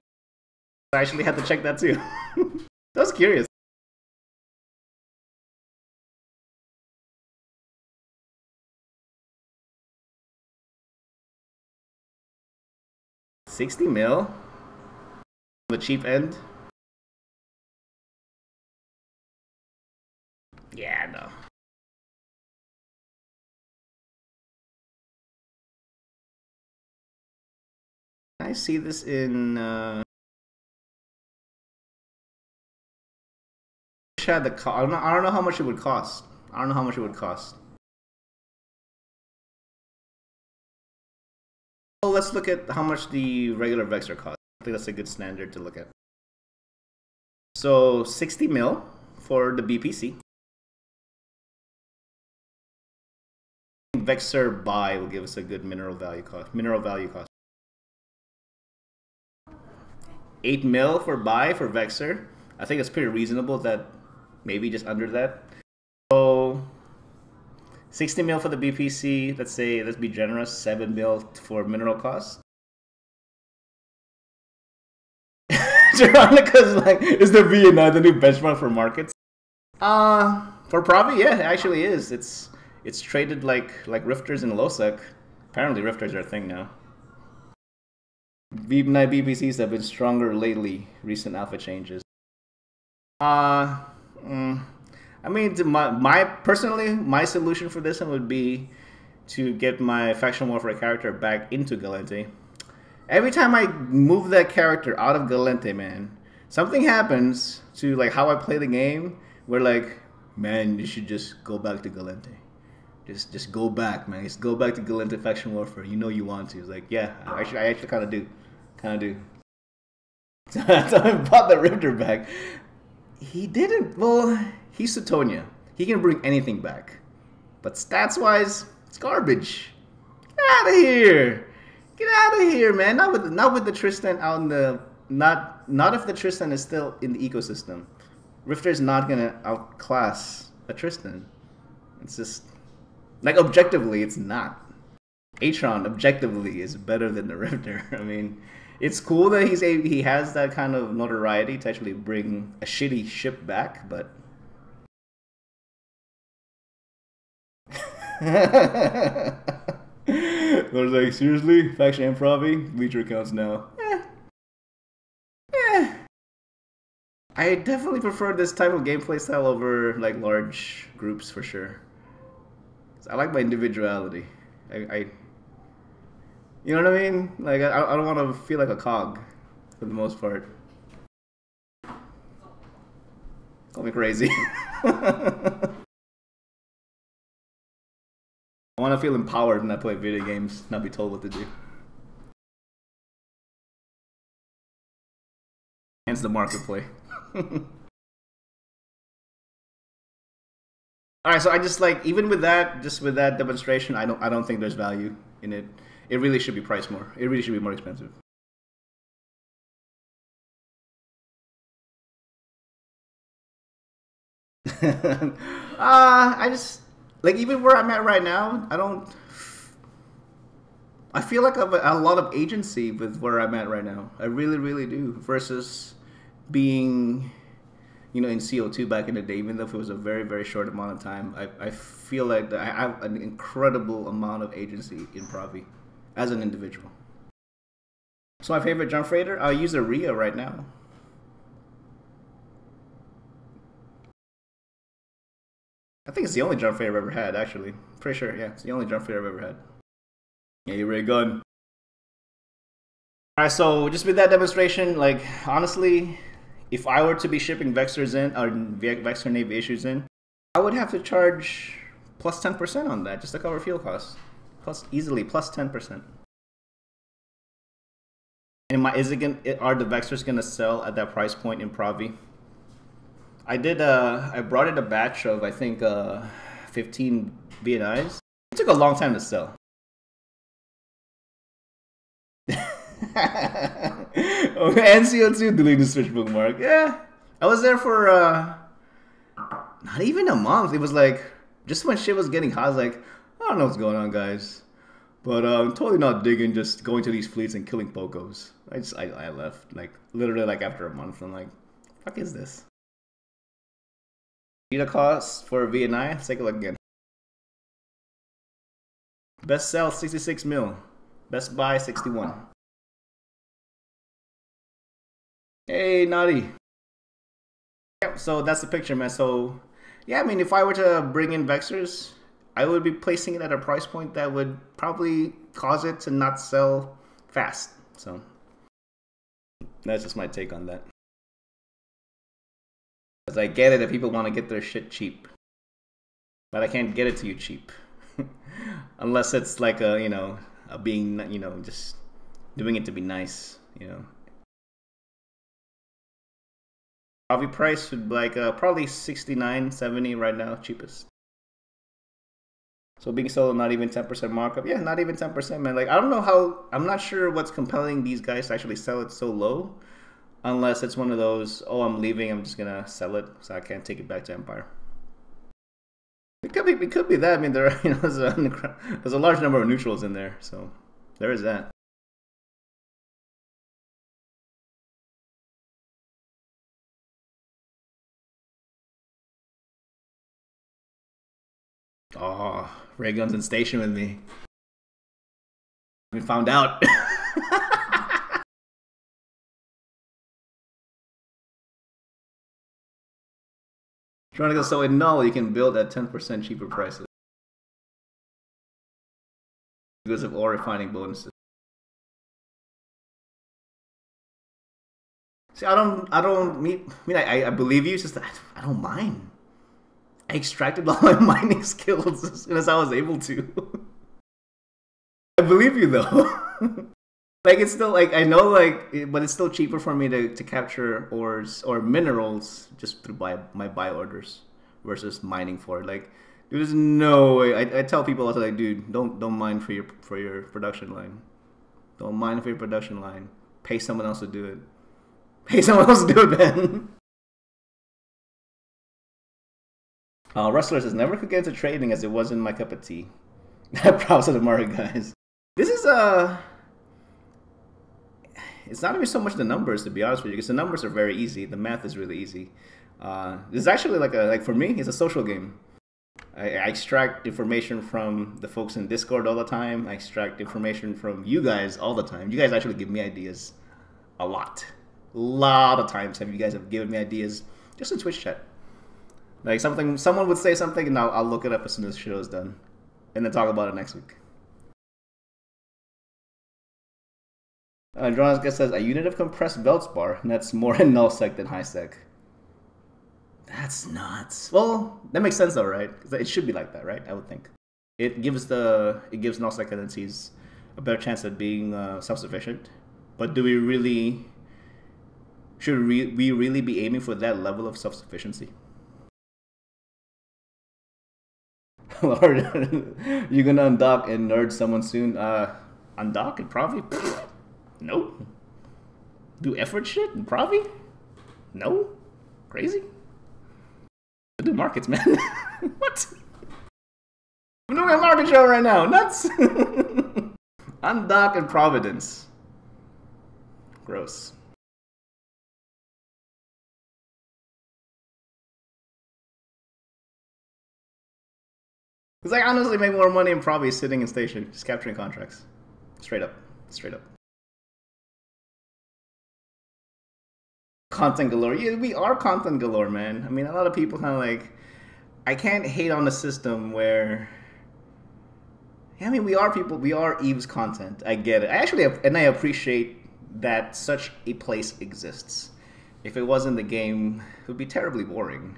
A: I actually had to check that too. I was curious. $60 mil on the cheap end. Yeah, no. I see this in I don't know how much it would cost. I don't know how much it would cost. Well, let's look at how much the regular Vexor costs. I think that's a good standard to look at. So 60 mil for the BPC. Vexor buy will give us a good mineral value cost. 8 mil for buy for Vexor. I think it's pretty reasonable, that maybe just under that. So 60 mil for the BPC, let's be generous, 7 mil for mineral cost. Geronica's like, is the VNI the new benchmark for markets? For Provi, yeah, it actually is. It's traded like Rifters and Losec. Apparently Rifters are a thing now. VNI BPCs have been stronger lately, recent alpha changes. I mean, personally, my solution for this one would be to get my Faction Warfare character back into Galente. Every time I move that character out of Galente, man, something happens to like how I play the game, where like, man, you should just go back to Galente. Just go back, man. Just go back to Galente Faction Warfare. You know you want to. It's like, yeah, I actually kind of do. So I bought the Rifter back. He didn't. Well, he's Sutonia. He can bring anything back, but stats-wise, it's garbage. Get out of here! Get out of here, man! Not with the Tristan out in the not if the Tristan is still in the ecosystem. Rifter's not gonna outclass a Tristan. It's just like objectively, it's not. Atron objectively is better than the Rifter. I mean, It's cool that he has that kind of notoriety to actually bring a shitty ship back, but I was like, seriously? Faction and Provi? Bleacher accounts now. I definitely prefer this type of gameplay style over like large groups for sure. I like my individuality. I you know what I mean? Like I don't want to feel like a cog for the most part. Call me crazy. I want to feel empowered when I play video games, not be told what to do. Hence the market play. Alright, so I just like, even with that, just with that demonstration, I don't think there's value in it. It really should be priced more. It really should be more expensive. I just like, even where I'm at right now, I feel like I have a lot of agency with where I'm at right now. I really, really do. Versus being, you know, in CO2 back in the day, even though it was a very, very short amount of time, I feel like I have an incredible amount of agency in Provi as an individual. So my favorite jump freighter, I'll use a Rhea right now. I think it's the only jump freighter I've ever had, actually. Pretty sure, yeah, it's the only jump freighter I've ever had. Yeah, you're really good. Alright, so just with that demonstration, like, honestly, if I were to be shipping Vexors in, or Vexor Navy issues in, I would have to charge plus 10% on that, just to cover fuel costs. Easily, plus 10%. And are the Vexors gonna sell at that price point in Provi? I brought in a batch of, I think, 15 BNIs. It took a long time to sell. NCO2 deleting the Switch bookmark. Yeah, I was there for not even a month. It was like, just when shit was getting hot, I was like, I don't know what's going on, guys, but I'm totally not digging just going to these fleets and killing Pocos. I left, like, literally, like, after a month. I'm like, fuck is this? Unit cost for VNI, let's take a look again. Best sell 66 mil. Best buy 61. Hey, Naughty. Yeah, so that's the picture, man. So yeah, I mean, if I were to bring in Vexors, I would be placing it at a price point that would probably cause it to not sell fast. So that's just my take on that. Because I get it if people want to get their shit cheap, but I can't get it to you cheap. Unless it's like a, you know, a being, you know, just doing it to be nice, you know. Provi price would be like probably 69, 70 right now, cheapest. So being sold not even 10% markup. Yeah, not even 10%, man. Like, I don't know how, I'm not sure what's compelling these guys to actually sell it so low. Unless it's one of those, oh, I'm leaving, I'm just gonna sell it, so I can't take it back to Empire. It could be that. I mean, there are, you know, there's a large number of neutrals in there, so there is that. Oh, ray guns in station with me. We found out. Trying to go so in null, you can build at 10% cheaper prices because of ore refining bonuses. See, I believe you. It's just that I don't mind. I extracted all my mining skills as soon as I was able to. I believe you though. Like, it's still, like, I know, like, but it's still cheaper for me to capture ores or minerals just through my buy orders versus mining for it. Like, dude, there's no way. I tell people also, like, dude, don't mine for your production line. Don't mine for your production line. Pay someone else to do it. Pay someone else to do it, man. Rustler says, never could get into trading as it wasn't my cup of tea. Props to the market, guys. This is it's not even so much the numbers, to be honest with you, because the numbers are very easy. The math is really easy. It's actually like for me, it's a social game. I extract information from the folks in Discord all the time. I extract information from you guys all the time. You guys actually give me ideas a lot. A lot of times you guys have given me ideas just in Twitch chat. Like someone would say something and I'll look it up as soon as the show is done. And then talk about it next week. Dronaska says, a unit of compressed Veldspar, and that's more in nullsec than highsec. That's nuts. Well, that makes sense though, right? It should be like that, right? I would think. It gives nullsec tendencies a better chance at being self-sufficient. But do we really... Should we really be aiming for that level of self-sufficiency? Lord, you're gonna undock and nerd someone soon. Undock and Provi? No. Do effort shit and Provi? No. Crazy. Do markets, man. What? I'm doing a market show right now. Nuts. Undock and Providence. Gross. Because I honestly make more money in Provi sitting in station, just capturing contracts. Straight up. Straight up. Content galore. Yeah, we are content galore, man. I mean, a lot of people kind of like... I can't hate on the system where... Yeah, I mean, we are people. We are Eve's content. I get it. I appreciate that such a place exists. If it wasn't the game, it would be terribly boring.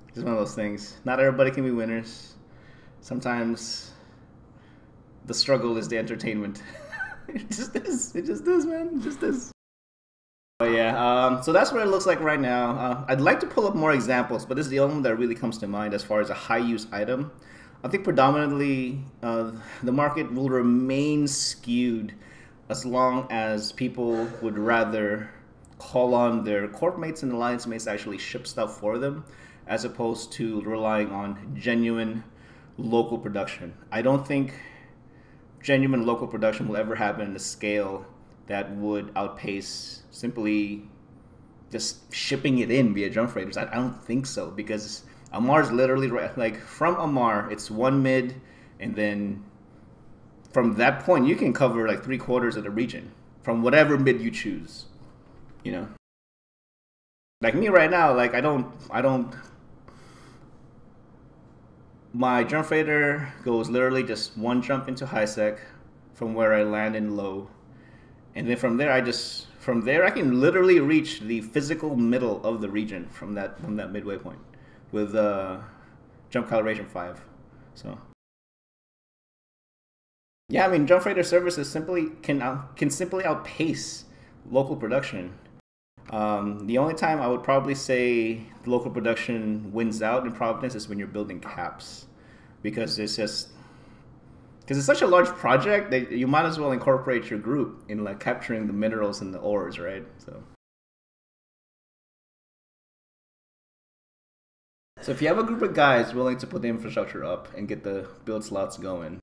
A: It's one of those things. Not everybody can be winners. Sometimes the struggle is the entertainment. It just is. It just is, man. It just is. But yeah, so that's what it looks like right now. I'd like to pull up more examples, but this is the only one that really comes to mind as far as a high-use item. I think predominantly the market will remain skewed as long as people would rather call on their corp mates and alliance mates to actually ship stuff for them, as opposed to relying on genuine local production. I don't think genuine local production will ever happen in a scale that would outpace simply just shipping it in via jump freighters. I don't think so, because Amar's literally like from Amar, it's one mid, and then from that point you can cover like 3/4 of the region from whatever mid you choose. You know, like me right now, like I don't. My jump freighter goes literally just one jump into high sec from where I land in low. And then from there I can literally reach the physical middle of the region from that midway point with jump calibration 5. So yeah, I mean, jump freighter services simply can simply outpace local production. The only time I would probably say the local production wins out in Providence is when you're building caps, because it's such a large project that you might as well incorporate your group in like capturing the minerals and the ores, right? So if you have a group of guys willing to put the infrastructure up and get the build slots going,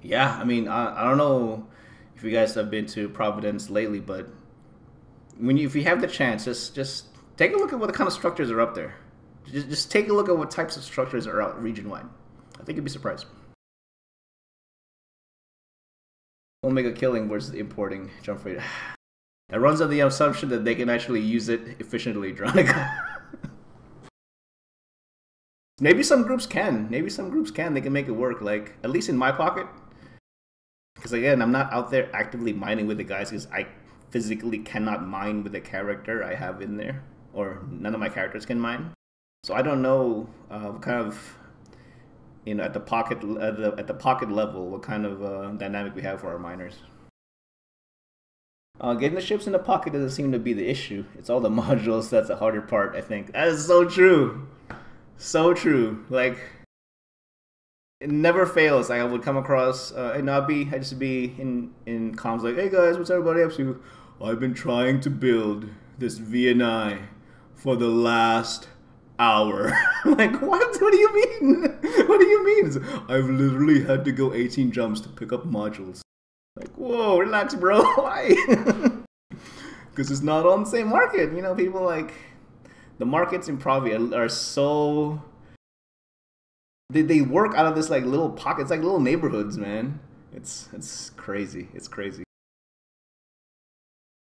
A: yeah, I mean, I don't know if you guys have been to Providence lately, but if you have the chance, just take a look at what kind of structures are up there. Just take a look at what types of structures are out region-wide. I think you'd be surprised. Omega Killing versus importing jump freighter. It runs on the assumption that they can actually use it efficiently, Dronica. Maybe some groups can. Maybe some groups can. They can make it work. Like, at least in my pocket. Because again, I'm not out there actively mining with the guys because I physically cannot mine with the character I have in there. Or none of my characters can mine. So I don't know what kind of, at the pocket level, what kind of dynamic we have for our miners. Getting the ships in the pocket doesn't seem to be the issue. It's all the modules that's the harder part, I think. That is so true. So true. Like, it never fails. Like, I would come across, and I'd just be in comms like, hey guys, what's everybody up to? I've been trying to build this VNI for the last hour. Like, what? What do you mean? What do you mean? I've literally had to go 18 jumps to pick up modules. Like, whoa, relax, bro. Why? Because it's not on the same market. You know, people like the markets in Provi are so they work out of this like little pockets, like little neighborhoods, man. It's crazy. It's crazy.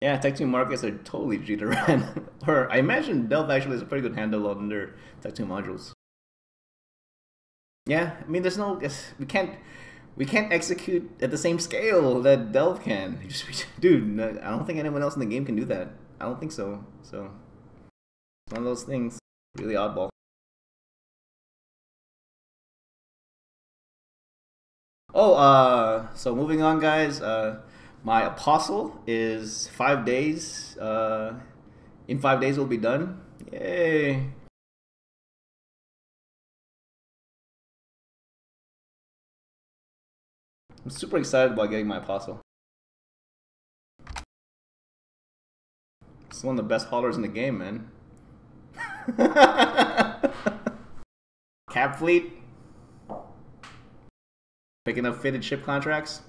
A: Yeah, Tech 2 markets are totally Jita ran. Or I imagine Delve actually has a pretty good handle on their Tech 2 modules. Yeah, I mean, there's no we can't execute at the same scale that Delve can. Dude, I don't think anyone else in the game can do that. I don't think so. So it's one of those things. Really oddball. Oh, so moving on, guys. My apostle is 5 days. In 5 days, we'll be done. Yay! I'm super excited about getting my apostle. It's one of the best haulers in the game, man. Cap fleet. Picking up fitted ship contracts.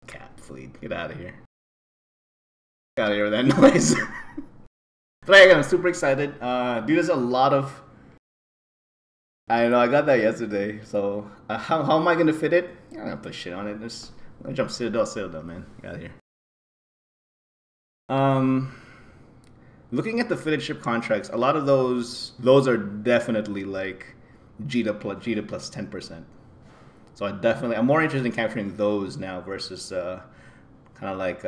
A: Cap fleet. Get out of here. Get out of here with that noise. But again, I'm super excited. Dude, there's a lot of... I know, I got that yesterday. So, how am I going to fit it? I'm not going to put shit on it. Just I'm gonna jump Citadel, man. Get out of here. Looking at the fitted ship contracts, a lot of those are definitely like Jita plus 10%. So I'm more interested in capturing those now versus kind of like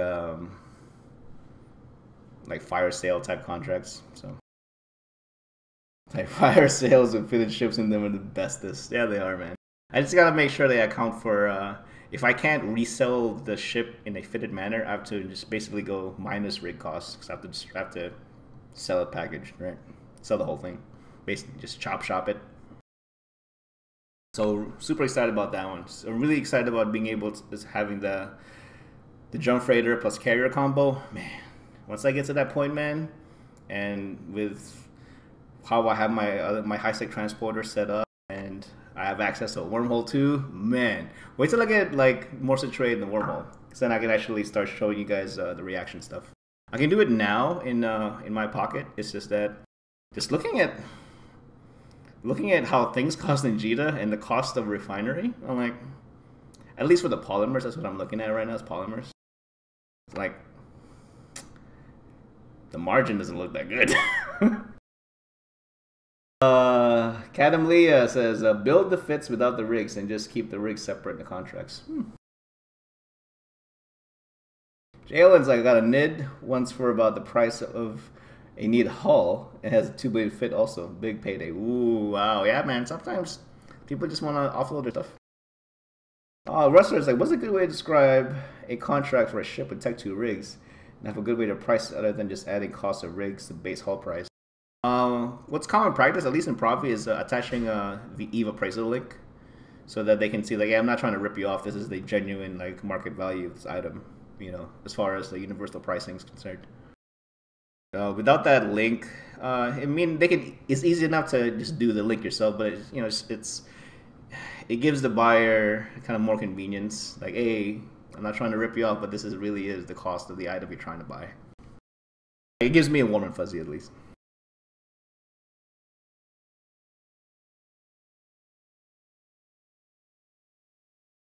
A: fire sale type contracts. So like fire sales with fitted ships in them are the bestest. Yeah, they are, man. I just gotta make sure they account for if I can't resell the ship in a fitted manner, I have to just basically go minus rig costs because I have to sell it packaged, right? Sell the whole thing. Basically, just chop shop it. So super excited about that one. So I'm really excited about being able to having the jump freighter plus carrier combo. Man, once I get to that point, man, and with how I have my high-sec transporter set up and I have access to a wormhole too, man. Wait till I get like more situated in the wormhole, because then I can actually start showing you guys the reaction stuff. I can do it now in my pocket. It's just that just looking at how things cost in Jita and the cost of refinery, I'm like, at least for the polymers, that's what I'm looking at right now is polymers. It's like the margin doesn't look that good. Kadam Leah says, build the fits without the rigs and just keep the rigs separate in the contracts. Jalen's like, I got a NID once for about the price of a NID hull. It has a 2-blade fit also. Big payday. Ooh, wow. Yeah, man. Sometimes people just want to offload their stuff. Rustler's like, what's a good way to describe a contract for a ship with Tech 2 rigs and have a good way to price it other than just adding cost of rigs to base hull price? What's common practice, at least in Provi, is attaching the Eve appraisal link so that they can see, like, yeah, I'm not trying to rip you off. This is the genuine, like, market value of this item, you know, as far as the universal pricing is concerned. Without that link, I mean, it's easy enough to just do the link yourself, but you know, it gives the buyer kind of more convenience. Like, hey, I'm not trying to rip you off, but this really is the cost of the item you're trying to buy. It gives me a warm and fuzzy, at least.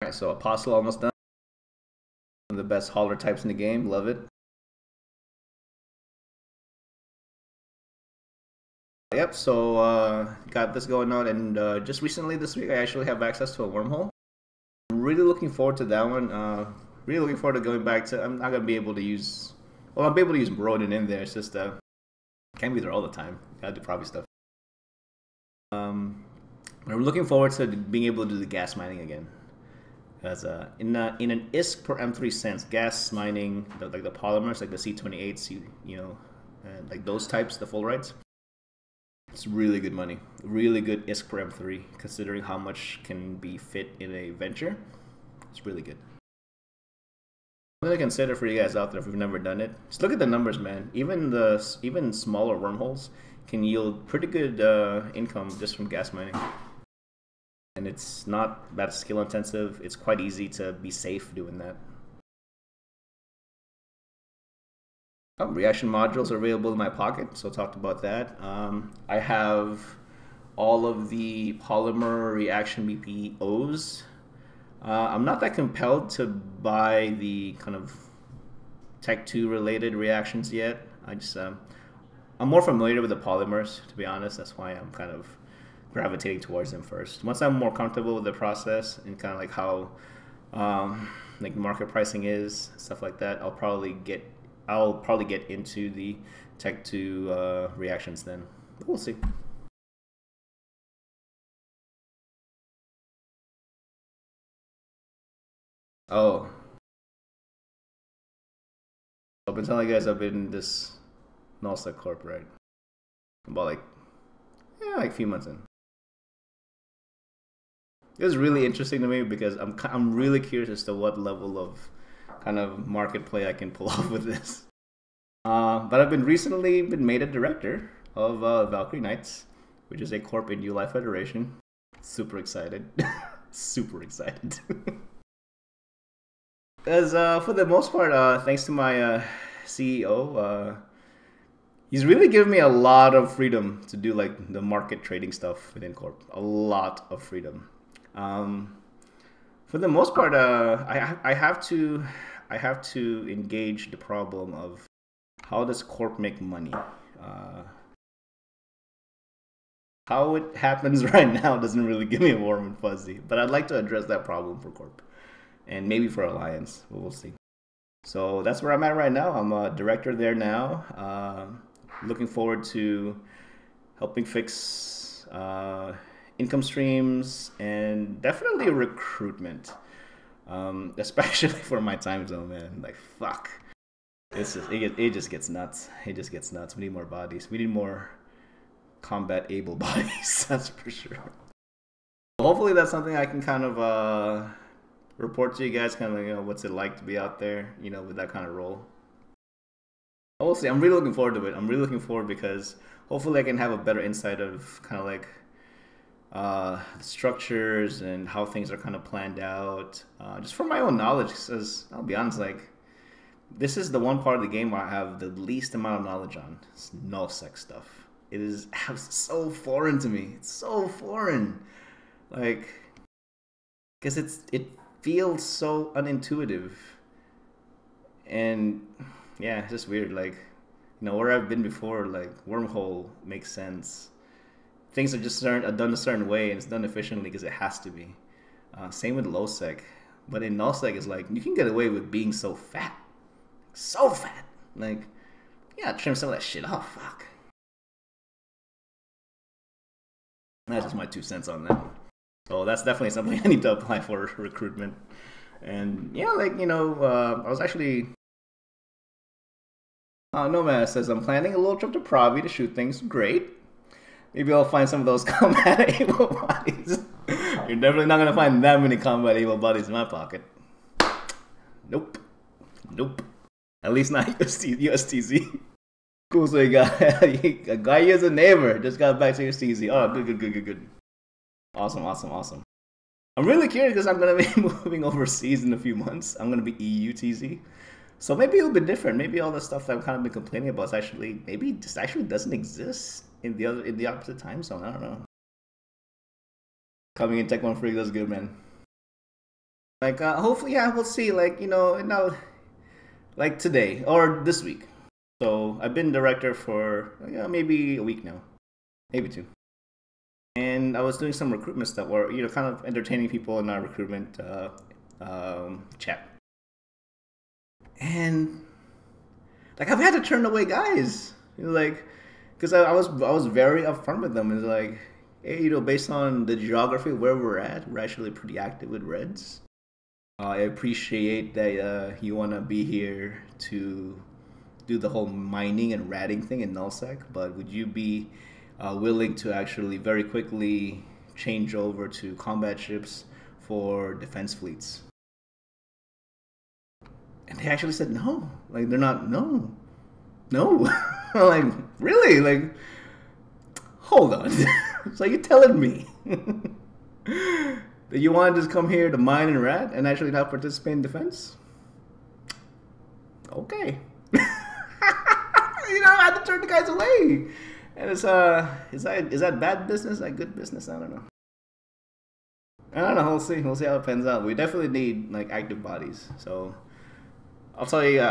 A: Alright, so Apostle almost done. One of the best hauler types in the game. Love it. Yep, so got this going on, and just recently this week I actually have access to a wormhole. I'm really looking forward to that one. Really looking forward to going back to. I'm not gonna be able to use. Well, I'll be able to use Broden in there. It's just can't be there all the time. Gotta do probably stuff. But I'm looking forward to being able to do the gas mining again. Because in an ISK per M3 sense, gas mining, like the polymers, like the C28s, you know, and like those types, the full rights. It's really good money. Really good ISK per M3, considering how much can be fit in a venture. It's really good. Something to consider for you guys out there if you've never done it. Just look at the numbers, man. Even smaller wormholes can yield pretty good income just from gas mining. and it's not that skill intensive. It's quite easy to be safe doing that. Reaction modules are available in my pocket, so I talked about that. I have all of the polymer reaction BPOs. I'm not that compelled to buy the kind of Tech 2 related reactions yet. I'm more familiar with the polymers, to be honest. That's why I'm kind of gravitating towards them first. Once I'm more comfortable with the process and kind of like how like market pricing is, stuff like that, I'll probably get into the Tech 2 reactions then. But we'll see. Oh, I've been telling you guys I've been in this nullsec corp, right? About like a few months in. It was really interesting to me because I'm really curious as to what level of kind of market play I can pull off with this. But I've recently been made a director of Valkyrie Knights, which is a corp in UI Federation. Super excited. Super excited. As for the most part, thanks to my CEO, he's really given me a lot of freedom to do like the market trading stuff within corp. A lot of freedom. For the most part, I have to engage the problem of how does corp make money. How it happens right now doesn't really give me a warm and fuzzy, but I'd like to address that problem for corp. And maybe for Alliance, but we'll see. So that's where I'm at right now. I'm a director there now. Looking forward to helping fix income streams and definitely recruitment, especially for my time zone, man. Like, fuck. It just gets nuts. It just gets nuts. We need more bodies. We need more combat able bodies, that's for sure. Hopefully that's something I can kind of report to you guys, kind of, what's it like to be out there, with that kind of role. We'll see. I'm really looking forward to it. I'm really looking forward because hopefully I can have a better insight of kind of like the structures and how things are kind of planned out, just from my own knowledge, because I'll be honest, like, this is the one part of the game where I have the least amount of knowledge on. It's nullsec stuff. It is so foreign to me. It's so foreign. Like, because it feels so unintuitive, and yeah, it's just weird. Like, where I've been before, like wormhole makes sense. Things are just done a certain way, and it's done efficiently because it has to be. Same with lowsec, but in nullsec, it's like you can get away with being so fat, Like, yeah, trim some of that shit off. Fuck. That's just my 2 cents on that. So that's definitely something I need to apply for recruitment. And yeah, like, I was actually... Nomad says, I'm planning a little trip to Provi to shoot things. Great. Maybe I'll find some of those combat able bodies. You're definitely not going to find that many combat able bodies in my pocket. Nope. At least not USTZ. Cool, so you got a guy as a neighbor. Just got back to USTZ. Oh, good. Awesome. I'm really curious because I'm going to be moving overseas in a few months. I'm going to be EUTZ. So maybe it'll be different. Maybe all the stuff that I've kind of been complaining about just actually doesn't exist in the opposite time zone. I don't know. Coming in Tech 1 Freak, that's good, man. Like, hopefully, yeah, we'll see. Like, like today or this week. So I've been director for maybe a week now, maybe 2. And I was doing some recruitment stuff, or kind of entertaining people in our recruitment chat. And like I've had to turn away guys, like, because I was very upfront with them. It's like, hey, based on the geography where we're actually pretty active with Reds. I appreciate that you want to be here to do the whole mining and ratting thing in nullsec, but would you be willing to actually very quickly change over to combat ships for defense fleets? And they actually said no. Like, they're not, no. Like, really? Like, hold on. So you're telling me You want to just come here to mine and rat and actually not participate in defense? Okay. I had to turn the guys away. And it's is that bad business? Is that good business? I don't know. We'll see. We'll see how it pans out. We definitely need like active bodies. So I'll tell you.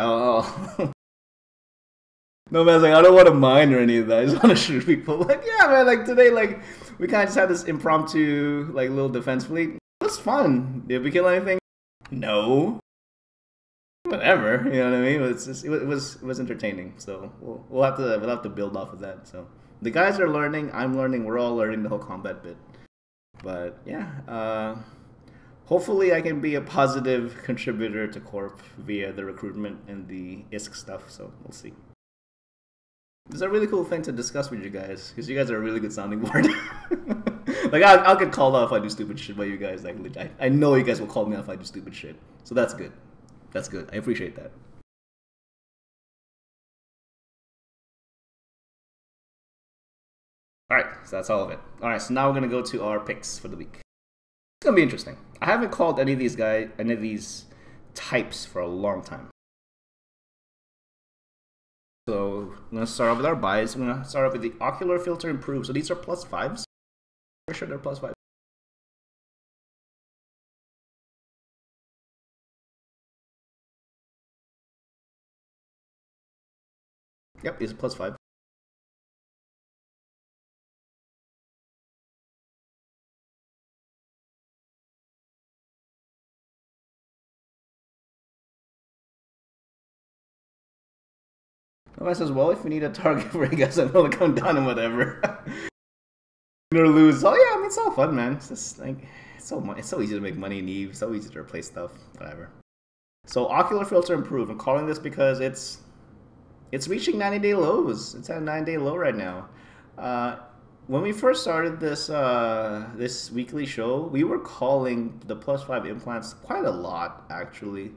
A: No man's like, I don't want to mine or any of that. I just want to shoot people. Like, yeah, man. Like today, like we kind of just had this impromptu like little defense fleet. It was fun. Did we kill anything? No. Whatever. You know what I mean? It was entertaining. So we'll have to build off of that. So the guys are learning. I'm learning. We're all learning the whole combat bit. But yeah, hopefully I can be a positive contributor to Corp via the recruitment and the ISK stuff. So we'll see. It's a really cool thing to discuss with you guys because you guys are a really good sounding board. Like I'll get called out if I do stupid shit by you guys. Like I know you guys will call me out if I do stupid shit. So that's good. That's good. I appreciate that. Alright, so that's all of it. Alright, so now we're gonna go to our picks for the week. It's gonna be interesting. I haven't called any of these types for a long time. So I'm gonna start off with our buys. I'm gonna start off with the ocular filter improved. So these are +5s. For sure they're +5. Yep, it's +5. I says, well, if we need a target for you guys, I'm gonna come down and whatever. Win or lose. Oh yeah, I mean it's all fun, man. It's just like it's so easy to make money in Eve, so easy to replace stuff, whatever. So ocular filter improved. I'm calling this because it's reaching 90-day lows. It's at a 9-day low right now. When we first started this this weekly show, we were calling the +5 implants quite a lot, actually.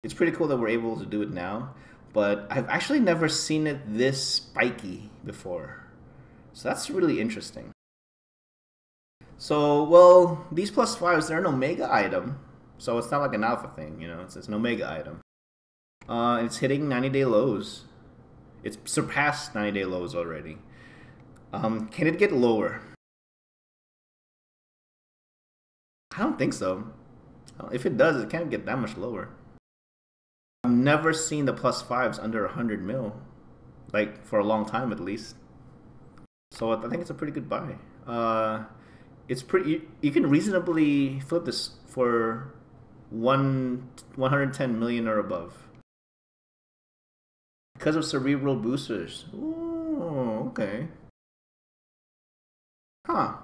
A: It's pretty cool that we're able to do it now, but I've actually never seen it this spiky before. So that's really interesting. So, well, these +5s, they're an omega item, so it's not like an alpha thing, it's an omega item. It's hitting 90-day lows. It's surpassed 90-day lows already. Can it get lower? I don't think so. If it does, it can't get that much lower. I've never seen the +5s under 100 mil, like for a long time at least. So I think it's a pretty good buy. It's pretty. You can reasonably flip this for 110 million or above because of cerebral boosters. Oh, okay. Huh.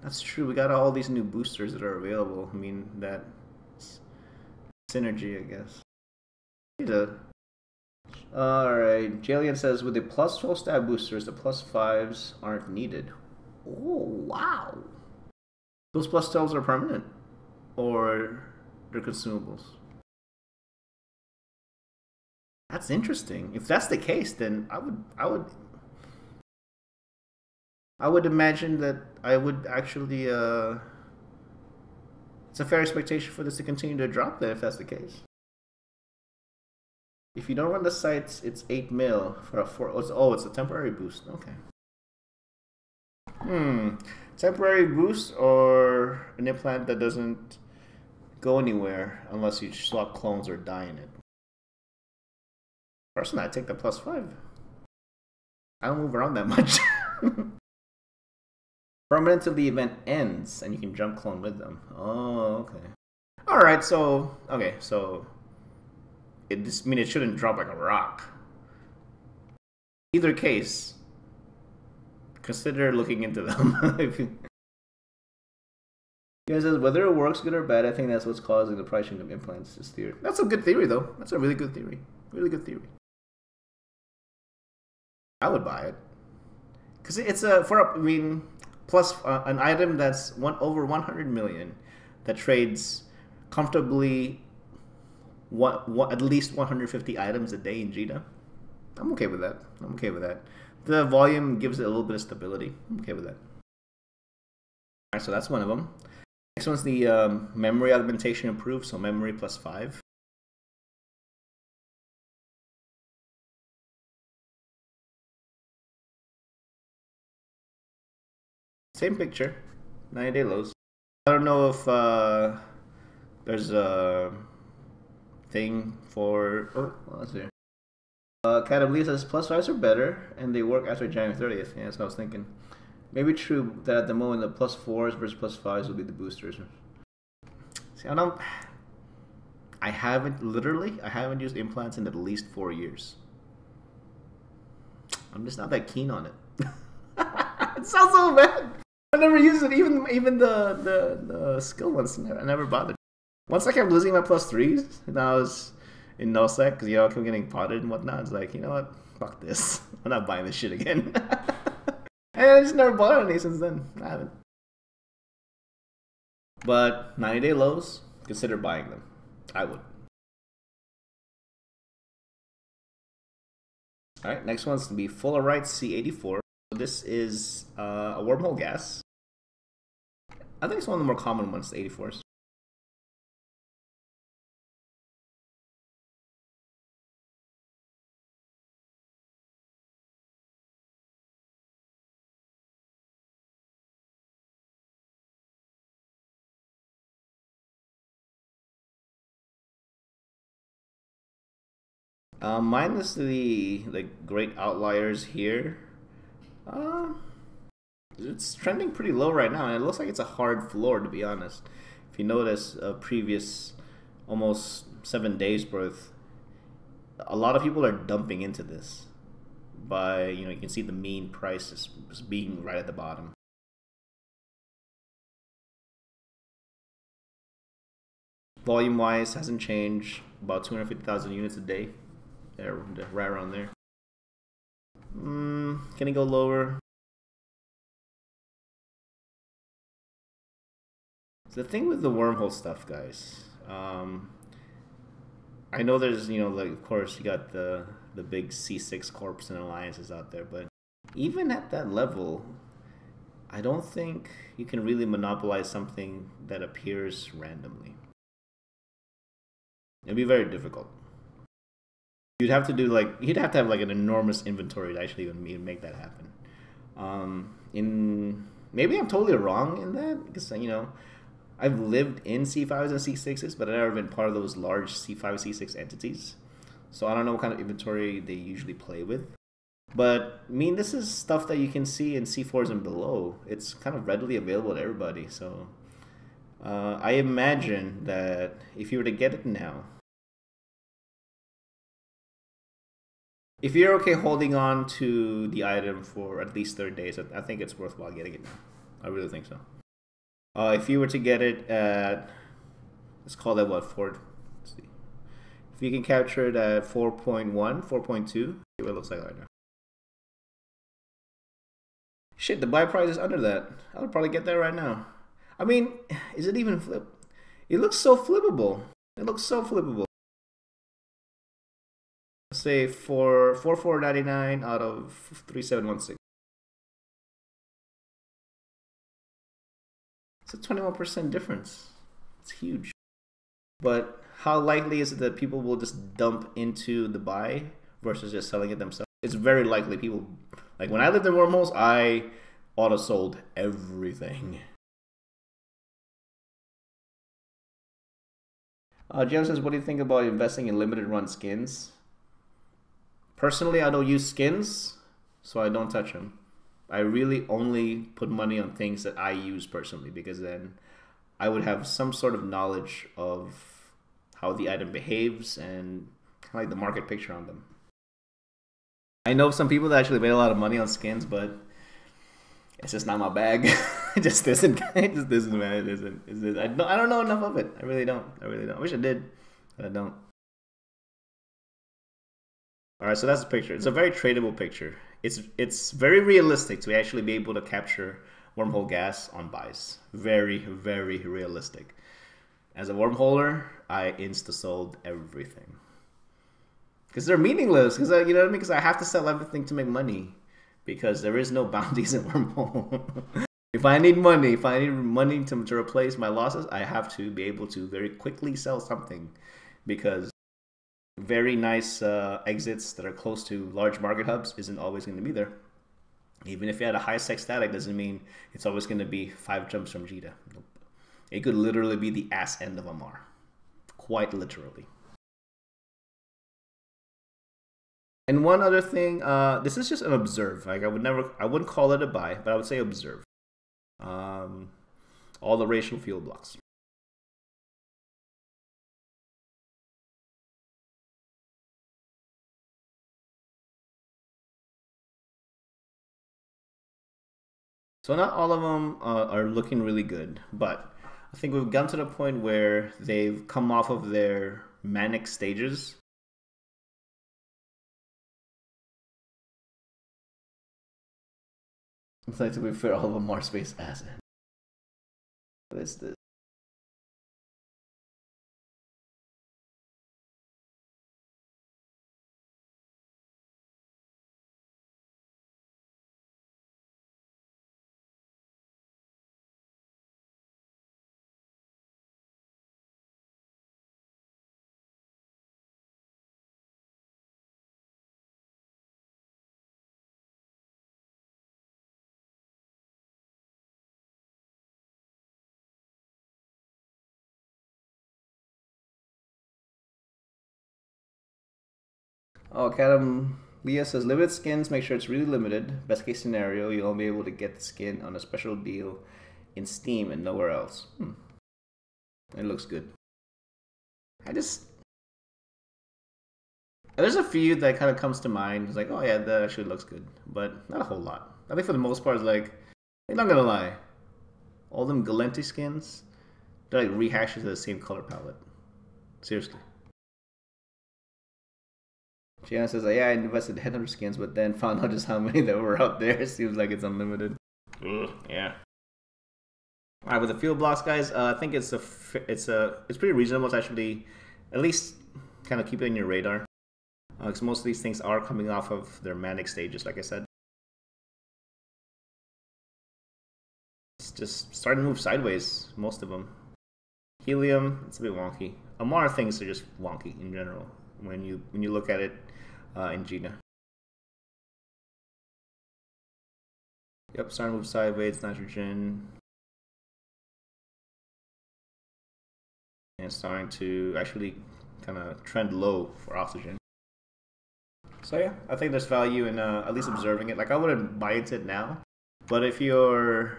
A: That's true. We got all these new boosters that are available. I mean, that synergy, I guess. Alright. Jalian says, with the +12 stab boosters, the +5s aren't needed. Oh, wow. Those +12s are permanent? Or they're consumables? That's interesting. If that's the case, then I would imagine that I would actually it's a fair expectation for this to continue to drop then if that's the case. If you don't run the sites, it's 8 mil for a 4. Oh, it's a temporary boost. Okay. Temporary boost or an implant that doesn't go anywhere unless you swap clones or die in it. Personally, I take the +5. I don't move around that much. Permanent till the event ends, and you can jump clone with them. Oh, okay. Alright, so... Okay, so... it shouldn't drop like a rock. Either case, consider looking into them. You guys says, whether it works good or bad, I think that's what's causing the pricing of implants, this theory. That's a good theory, though. That's a really good theory. Really good theory. I would buy it. Because it's plus an item that's over 100 million that trades comfortably at least 150 items a day in Gita. I'm okay with that. I'm okay with that. The volume gives it a little bit of stability. I'm okay with that. Alright, so that's one of them. Next one's the memory augmentation improved, so memory plus 5. Same picture, 90-day lows. I don't know if there's a thing for. Oh, well, let's see. Cat believes says plus 5s are better, and they work after January 30th. Yeah, that's what I was thinking. Maybe true that at the moment the plus 4s versus plus 5s will be the boosters. See, I haven't used implants in at least 4 years. I'm just not that keen on it. It sounds so bad. I never used it, even the skill ones. I never bothered. Once I kept losing my plus 3s, and I was in nullsec because I kept getting potted and whatnot. It's like, you know what? Fuck this. I'm not buying this shit again. And I just never bought any since then. I haven't. But 90-day lows, consider buying them. I would. Alright, next one's to be Fullerite C84. This is a wormhole gas. I think it's one of the more common ones, the 84s. Minus the great outliers here. It's trending pretty low right now, and it looks like it's a hard floor, to be honest. If you notice, previous almost 7 days worth, a lot of people are dumping into this. By, you can see the mean price is being right at the bottom. Volume-wise, hasn't changed. About 250,000 units a day. They're right around there. Can it go lower? The thing with the wormhole stuff, guys, I know there's, of course you got the big C6 corps and alliances out there, but even at that level, I don't think you can really monopolize something that appears randomly. It'd be very difficult. You'd have to have an enormous inventory to actually even make that happen. Maybe I'm totally wrong in that, because I've lived in C5s and C6s, but I've never been part of those large C5, C6 entities. So I don't know what kind of inventory they usually play with. But, this is stuff that you can see in C4s and below. It's kind of readily available to everybody. So I imagine that if you were to get it now, if you're okay holding on to the item for at least 30 days, I think it's worthwhile getting it now. I really think so. If you were to get it at, let's call that what, let's see. If you can capture it at 4.1, 4.2, see what it looks like right now. Shit, the buy price is under that. I would probably get that right now. Is it even flip? It looks so flippable. Let's say for 4,499 out of 3,716. It's a 21% difference. It's huge. But how likely is it that people will just dump into the buy versus just selling it themselves? It's very likely people, like when I lived in wormholes, I auto-sold everything. Jim says, what do you think about investing in limited run skins? Personally, I don't use skins, so I don't touch them. I really only put money on things that I use personally, because then I would have some sort of knowledge of how the item behaves and kind of like the market picture on them. I know some people that actually made a lot of money on skins, but it's just not my bag. It just isn't, man. It isn't. I don't know enough of it. I really don't. I wish I did, but I don't. Alright, so that's the picture. It's a very tradable picture. It's very realistic to actually be able to capture wormhole gas on buys. Very, very realistic. As a wormholer, I insta-sold everything. Because they're meaningless. Because you know what I mean? Because I have to sell everything to make money. Because there is no bounties in wormhole. if I need money to replace my losses, I have to be able to very quickly sell something, because very nice exits that are close to large market hubs isn't always going to be there. Even if you had a high sec static, doesn't mean it's always going to be 5 jumps from Jita. Nope. It could literally be the ass end of a Mar. Quite literally. And one other thing, this is just an observe. Like I wouldn't call it a buy, but I would say observe. All the racial field blocks. So not all of them are looking really good, but I think we've gotten to the point where they've come off of their manic stages. It's like, to be fair, all of them are space ass. What is this? Oh, Kadam Leah says, limited skins, make sure it's really limited. Best case scenario, you'll only be able to get the skin on a special deal in Steam and nowhere else. It looks good. There's a few that kind of comes to mind. It's like, oh yeah, that actually looks good. But not a whole lot. I think for the most part, it's like, I'm not gonna lie. All them Galenti skins, they're like rehashes of the same color palette. Seriously. Gianna says, yeah, I invested headhunter skins, but then found out just how many there were out there. It seems like it's unlimited. Yeah. All right, with the field blocks, guys, I think it's pretty reasonable to actually at least kind of keep it in your radar, because most of these things are coming off of their manic stages, like I said. It's just starting to move sideways, most of them. Helium, it's a bit wonky. Amara things are just wonky in general when you look at it in Gina. Yep, starting to move sideways, nitrogen. And starting to actually kind of trend low for oxygen. So yeah, I think there's value in at least observing it. Like, I wouldn't buy into it now, but if you're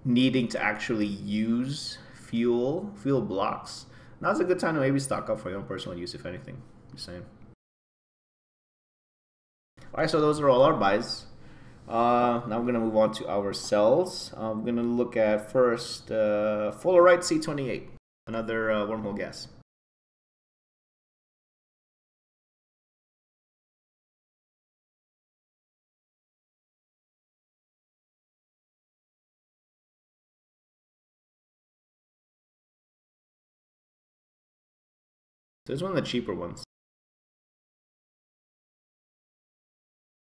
A: needing to actually use fuel blocks, now's a good time to maybe stock up for your own personal use, if anything. Just saying. Alright, so those are all our buys. Now we're going to move on to our sells. I'm going to look at first Fullerite C28, another wormhole gas. This is one of the cheaper ones.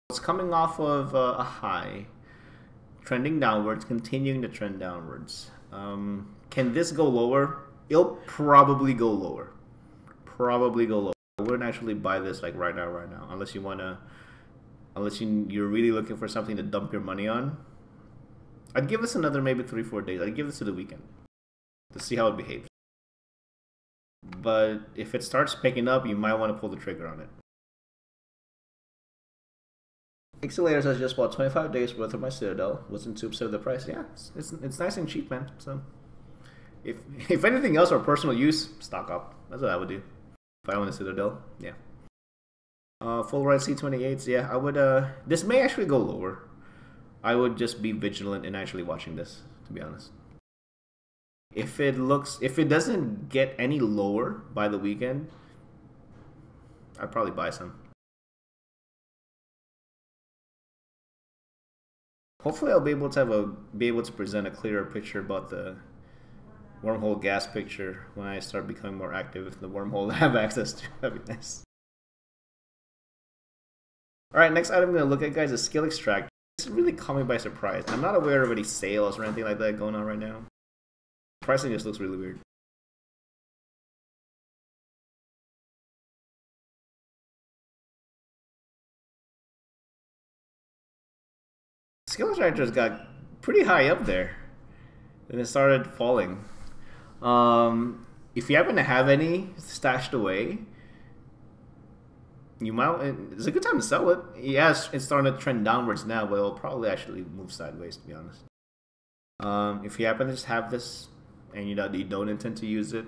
A: It's coming off of a high, trending downwards, continuing to trend downwards. Can this go lower? It'll probably go lower. Probably go lower. I wouldn't actually buy this like right now, unless you wanna, you're really looking for something to dump your money on. I'd give this another maybe 3-4 days. I'd give this to the weekend to see how it behaves. But if it starts picking up, you might want to pull the trigger on it. Accelerators, I just bought 25 days worth of my Citadel. Wasn't too upset with the price. Yeah, it's nice and cheap, man. So if anything else for personal use, stock up. That's what I would do if I own a Citadel. Yeah. Fullerite C28s. Yeah, I would. This may actually go lower. I would just be vigilant in actually watching this, to be honest. If it doesn't get any lower by the weekend, I'd probably buy some. Hopefully, I'll be able to present a clearer picture about the wormhole gas picture when I start becoming more active with the wormhole I have access to. That'd be nice. All right, next item I'm going to look at, guys, is skill extract. It's really caught me by surprise. I'm not aware of any sales or anything like that going on right now. Pricing just looks really weird. Skill characters got pretty high up there, and it started falling. If you happen to have any stashed away, you might. It's a good time to sell it. Yes, it's starting to trend downwards now, but it'll probably actually move sideways, to be honest. If you happen to just have this, and you don't intend to use it,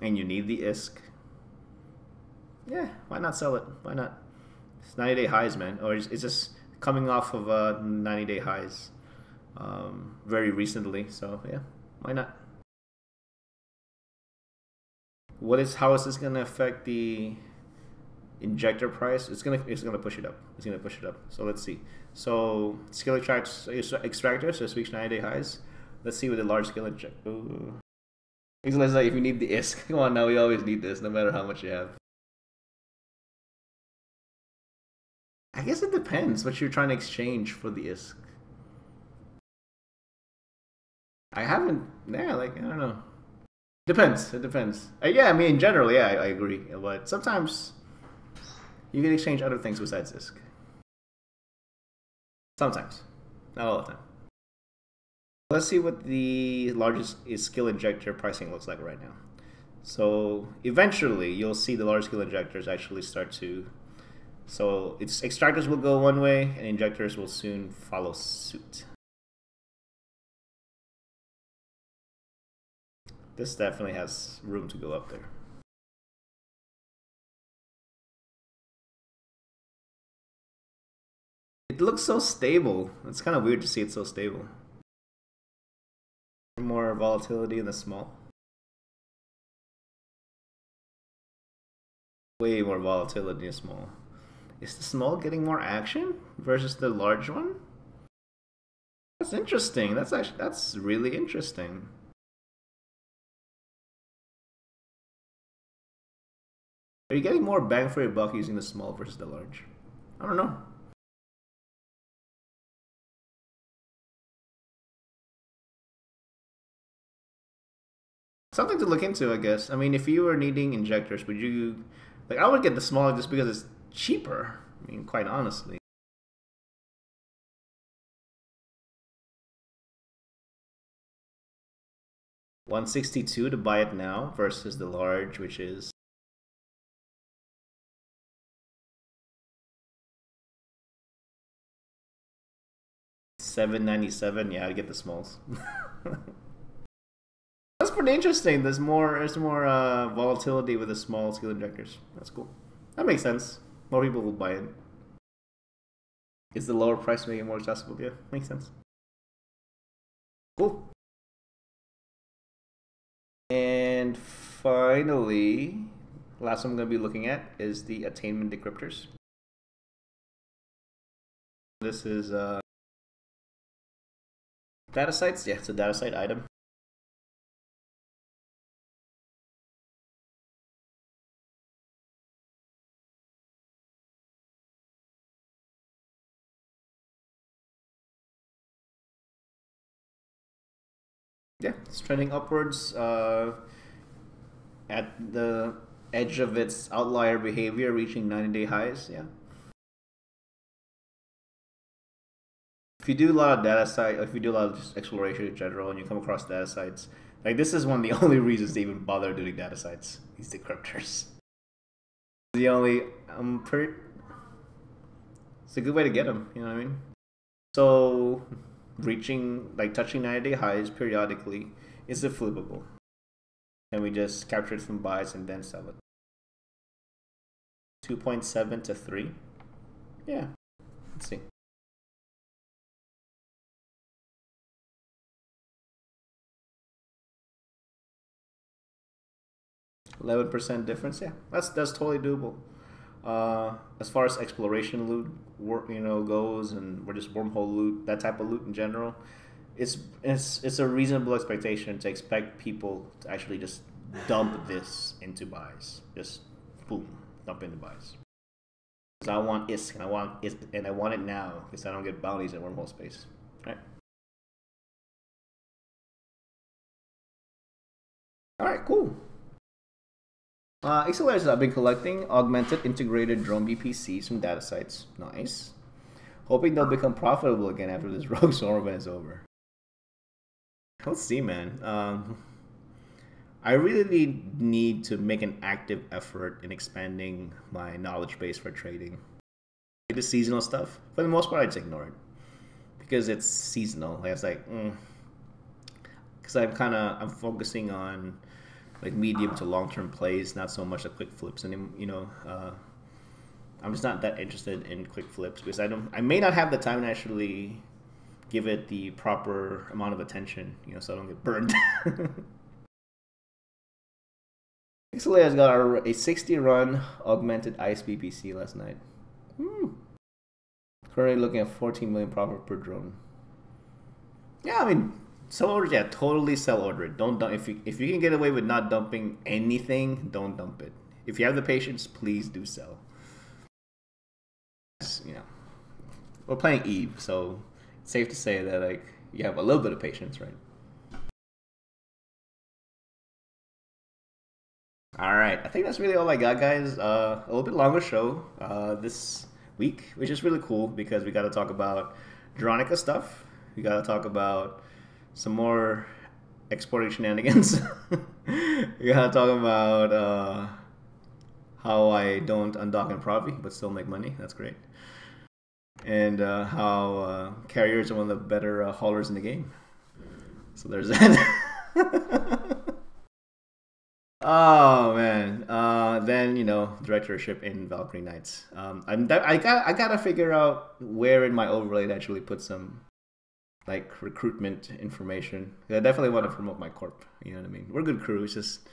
A: and you need the ISK, yeah, why not sell it? Why not? It's 90-day highs, man. Or it's just coming off of 90-day highs very recently. So yeah, why not? How is this gonna affect the injector price? It's gonna push it up. It's gonna push it up. So let's see. So skill extractors just reached 90-day highs. Let's see what the large skill injector. It's like if you need the ISK, come on now, we always need this, no matter how much you have. I guess it depends what you're trying to exchange for the ISK. I haven't, yeah, like, I don't know. Depends, it depends. Yeah, I mean, in general, yeah, I agree. But sometimes you can exchange other things besides ISK. Sometimes, not all the time. Let's see what the largest skill injector pricing looks like right now. So eventually, you'll see the large skill injectors actually start to. So its extractors will go one way, and injectors will soon follow suit. This definitely has room to go up there. It looks so stable. It's kind of weird to see it so stable. More volatility in the small. Way more volatility in small. Is the small getting more action versus the large one? That's interesting. That's really interesting. Are you getting more bang for your buck using the small versus the large? I don't know. Something to look into, I guess. I mean, if you were needing injectors, would you... Like, I would get the small just because it's cheaper. I mean, quite honestly. $162 to buy it now versus the large, which is... $797. Yeah, I'd get the smalls. That's pretty interesting. There's more volatility with the small skill injectors. That's cool. That makes sense. More people will buy it. Is the lower price making it more accessible? Yeah, makes sense. Cool. And finally, last one I'm going to be looking at is the attainment decryptors. This is data sites. Yeah, it's a data site item. Yeah, it's trending upwards at the edge of its outlier behavior, reaching 90-day highs. Yeah. If you do a lot of data site, if you do a lot of just exploration in general, and you come across data sites, like this is one of the only reasons to even bother doing data sites. These decryptors. The only it's a good way to get them. You know what I mean? So touching 90-day highs periodically is a flippable, and we just capture it from buys and then sell it. 2.7 to 3. Yeah, let's see. 11% difference. Yeah, that's totally doable. As far as exploration loot goes, and or just wormhole loot, that type of loot in general, it's a reasonable expectation to expect people to actually just dump this into buys. Just boom, dump into buys. Because I want ISK, and I want it now, because I don't get bounties in wormhole space. Alright. Alright, cool. Accelerators I've been collecting augmented integrated drone BPCs from data sites. Nice. Hoping they'll become profitable again after this rogue storm event is over. Let's see, man. I really need to make an active effort in expanding my knowledge base for trading. The seasonal stuff, for the most part, I just ignore it because it's seasonal. Like, it's like, because I'm focusing on like medium to long-term plays, not so much the quick flips. And you know, I'm just not that interested in quick flips because I may not have the time to actually give it the proper amount of attention, you know, so I don't get burned. Xalea's got a 60-run augmented ice BPC last night. Currently looking at 14 million profit per drone. Yeah, I mean, sell orders, yeah, totally sell order it. Don't dump. If you can get away with not dumping anything, don't dump it. If you have the patience, please do sell. You know, we're playing Eve, so it's safe to say that like you have a little bit of patience, right? All right, I think that's really all I got, guys. A little bit longer show this week, which is really cool because we got to talk about Dronica stuff. We got to talk about some more exporting shenanigans. We got to talk about how I don't undock in Provi but still make money. That's great. And how carriers are one of the better haulers in the game. So there's that. Oh man, then you know, directorship in Valkyrie Knights. I gotta figure out where in my overlay to actually put some like recruitment information. I definitely want to promote my corp. You know what I mean? We're a good crew. It's just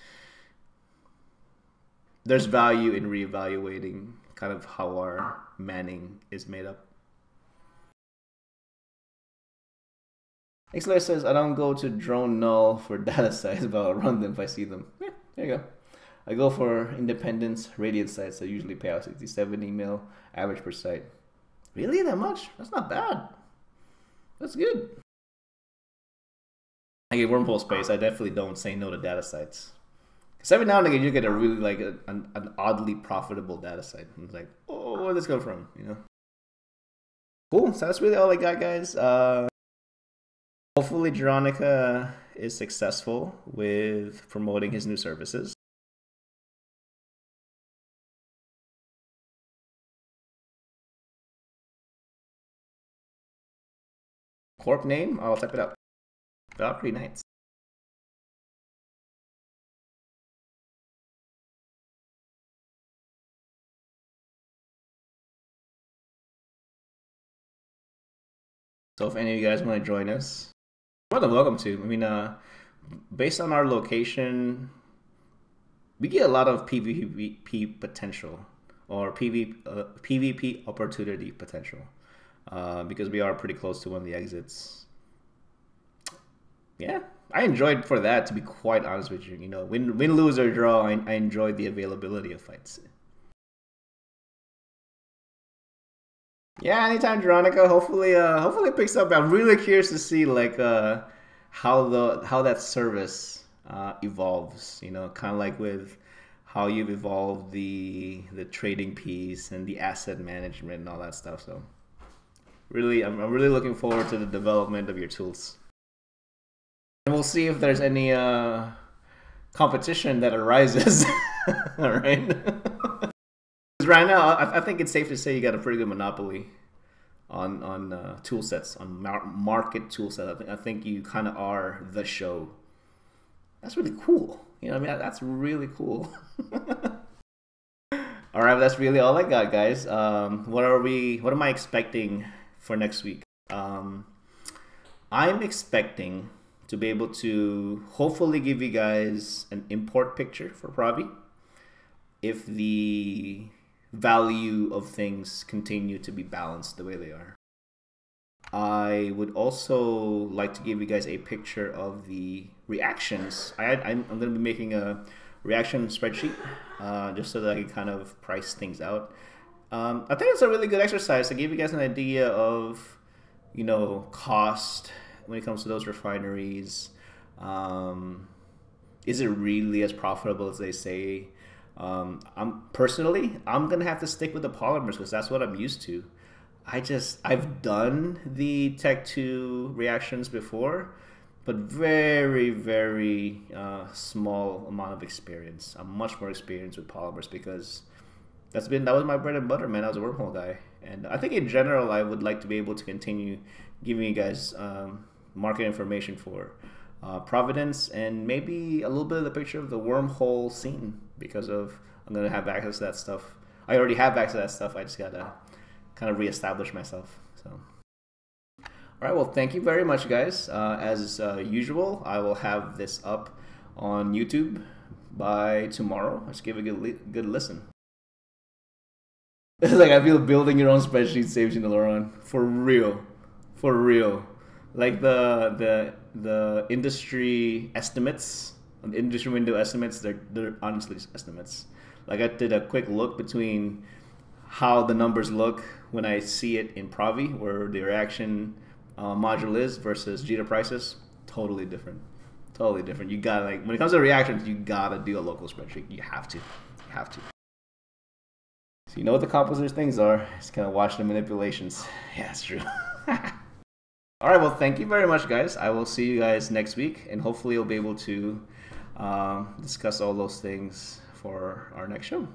A: there's value in reevaluating kind of how our manning is made up. Xlayer says I don't go to drone null for data sites, but I'll run them if I see them. Yeah, there you go. I go for independence radiant sites that usually pay out 60-70 mil average per site. Really, that much? That's not bad. That's good. I get wormhole space. I definitely don't say no to data sites. Because every now and again you get a really like an oddly profitable data site. And it's like, oh, where'd this go from? You know. Cool. So that's really all I got, guys. Hopefully Dronica is successful with promoting his new services. Corp name? I'll type it up. Valkyrie Knights. So if any of you guys want to join us, more than welcome to. I mean, based on our location, we get a lot of PvP potential or PvP opportunity potential because we are pretty close to one of the exits. Yeah, I enjoyed for that, to be quite honest with you. You know, win, lose, or draw, I enjoyed the availability of fights. Yeah, anytime Dronica, hopefully it picks up. I'm really curious to see like how that service evolves. You know, kind of like with how you've evolved the trading piece and the asset management and all that stuff. So really, I'm really looking forward to the development of your tools. And we'll see if there's any competition that arises. All right. Right now, I think it's safe to say you got a pretty good monopoly on tool sets, on market tool set. I think you kind of are the show. That's really cool. You know, what I mean, that's really cool. All right, that's really all I got, guys. What am I expecting for next week? I'm expecting to be able to hopefully give you guys an import picture for Provi if the value of things continue to be balanced the way they are. I would also like to give you guys a picture of the reactions. I'm going to be making a reaction spreadsheet just so that I can kind of price things out. I think it's a really good exercise to give you guys an idea of, cost when it comes to those refineries. Is it really as profitable as they say? I'm gonna have to stick with the polymers because that's what I'm used to. I've done the Tech 2 reactions before, but very, very small amount of experience. I'm much more experienced with polymers because that was my bread and butter, man. I was a wormhole guy, and I think in general I would like to be able to continue giving you guys market information for Providence and maybe a little bit of the picture of the wormhole scene because I'm gonna have access to that stuff. I already have access to that stuff. I just gotta kind of reestablish myself. So. All right, well, thank you very much, guys. As usual, I will have this up on YouTube by tomorrow. Let's give it a good listen. It's like I feel building your own spreadsheet saves you in the long run. For real. For real. Like the industry estimates, the industry window estimates, they're honestly estimates. Like I did a quick look between how the numbers look when I see it in Provi, where the reaction module is versus Jita prices, totally different. Totally different. You gotta when it comes to reactions, you gotta do a local spreadsheet. You have to. You have to. So you know what the composers things are. Just kind of watch the manipulations. Yeah, that's true. All right, well, thank you very much, guys. I will see you guys next week, and hopefully you'll be able to discuss all those things for our next show.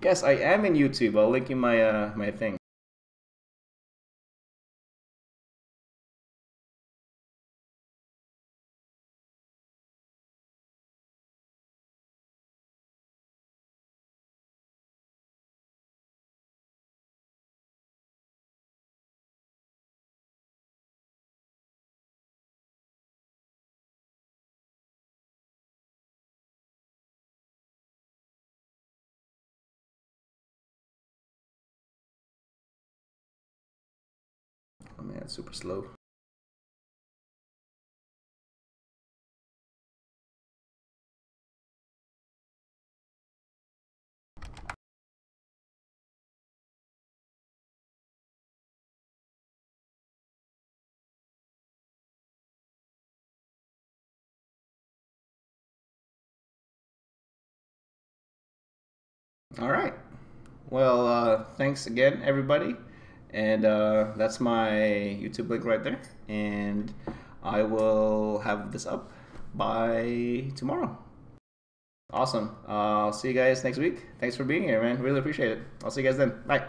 A: Yes, I am in YouTube. I'll link in my my thing. Oh man, it's super slow. All right. Well, thanks again, everybody. And that's my YouTube link right there. And I will have this up by tomorrow. Awesome. I'll see you guys next week. Thanks for being here, man. Really appreciate it. I'll see you guys then. Bye.